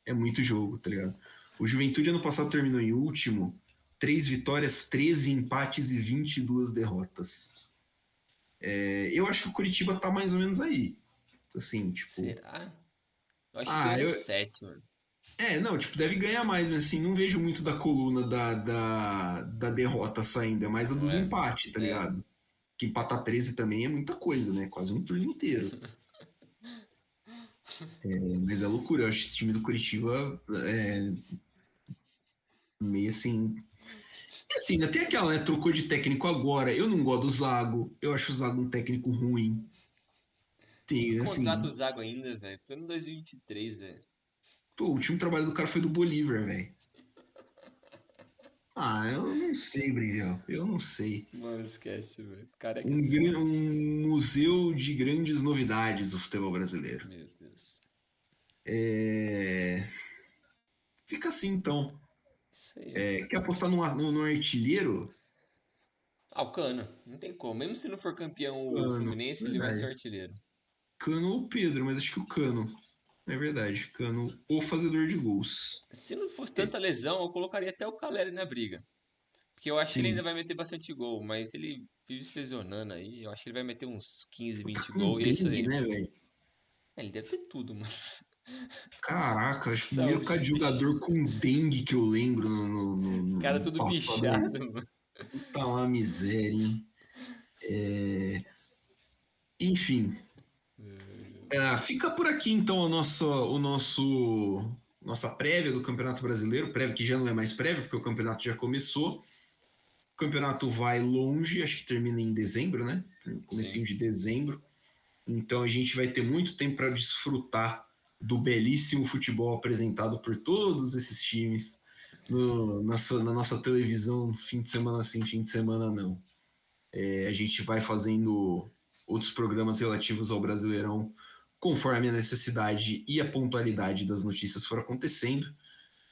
É muito jogo, tá ligado? O Juventude ano passado terminou em último, 3 vitórias, 13 empates e 22 derrotas. Eu acho que o Curitiba tá mais ou menos aí. Assim, tipo. Será? Eu acho que Ah, ganha uns 7, mano. não, tipo, deve ganhar mais, mas assim, não vejo muito da coluna da derrota saindo, é mais a dos É, empates, tá é. ligado? Que empatar 13 também é muita coisa, né? Quase um turno inteiro. Mas é loucura, eu acho esse time do Curitiba meio assim. E assim, ainda tem aquela, né? Trocou de técnico agora. Eu não gosto do Zago. Eu acho o Zago um técnico ruim. Quem que Tem, contrata o assim. Zago ainda, velho? Plano 2023, velho. Pô, o último trabalho do cara foi do Bolívar, velho. Ah, eu não sei, Brilhão. Eu não sei. Mano, esquece, velho. Careca é foda. Um museu de grandes novidades do futebol brasileiro. Meu Deus. É, fica assim, então. Isso aí. Quer apostar num artilheiro? Ah, o Cano. Não tem como. Mesmo se não for campeão o Cano, Fluminense, ele vai ser o verdade. artilheiro. Cano ou Pedro, mas acho que o Cano. É verdade, Cano, o fazedor de gols. Se não fosse tanta lesão, eu colocaria até o Caleri na briga. Porque eu acho que ele ainda Sim. vai meter bastante gol, mas ele vive se lesionando aí. Eu acho que ele vai meter uns 15, Tá 20 com gols e é isso dengue, aí. né, velho? Ele deve ter tudo, mano. Caraca, acho que o primeiro cara Saúde, de bicho. jogador com dengue que eu lembro Cara no tudo passado é bichado, isso. mano. Tá uma miséria, hein? Enfim, fica por aqui então nossa prévia do Campeonato Brasileiro, prévia que já não é mais prévia, porque o campeonato já começou. O campeonato vai longe, acho que termina em dezembro, né? Sim. Comecinho de dezembro. Então a gente vai ter muito tempo para desfrutar do belíssimo futebol apresentado por todos esses times na nossa televisão, fim de semana sim, fim de semana não. A gente vai fazendo outros programas relativos ao Brasileirão conforme a necessidade e a pontualidade das notícias for acontecendo.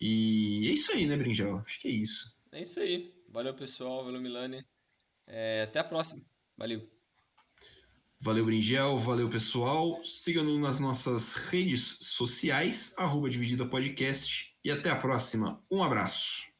E é isso aí, né, Brinjal? Acho que é isso. É isso aí. Valeu, pessoal. Valeu, Milani. Até a próxima. Valeu. Valeu, Bringel. Valeu, pessoal. Siga-nos nas nossas redes sociais, @dividida podcast. E até a próxima. Um abraço.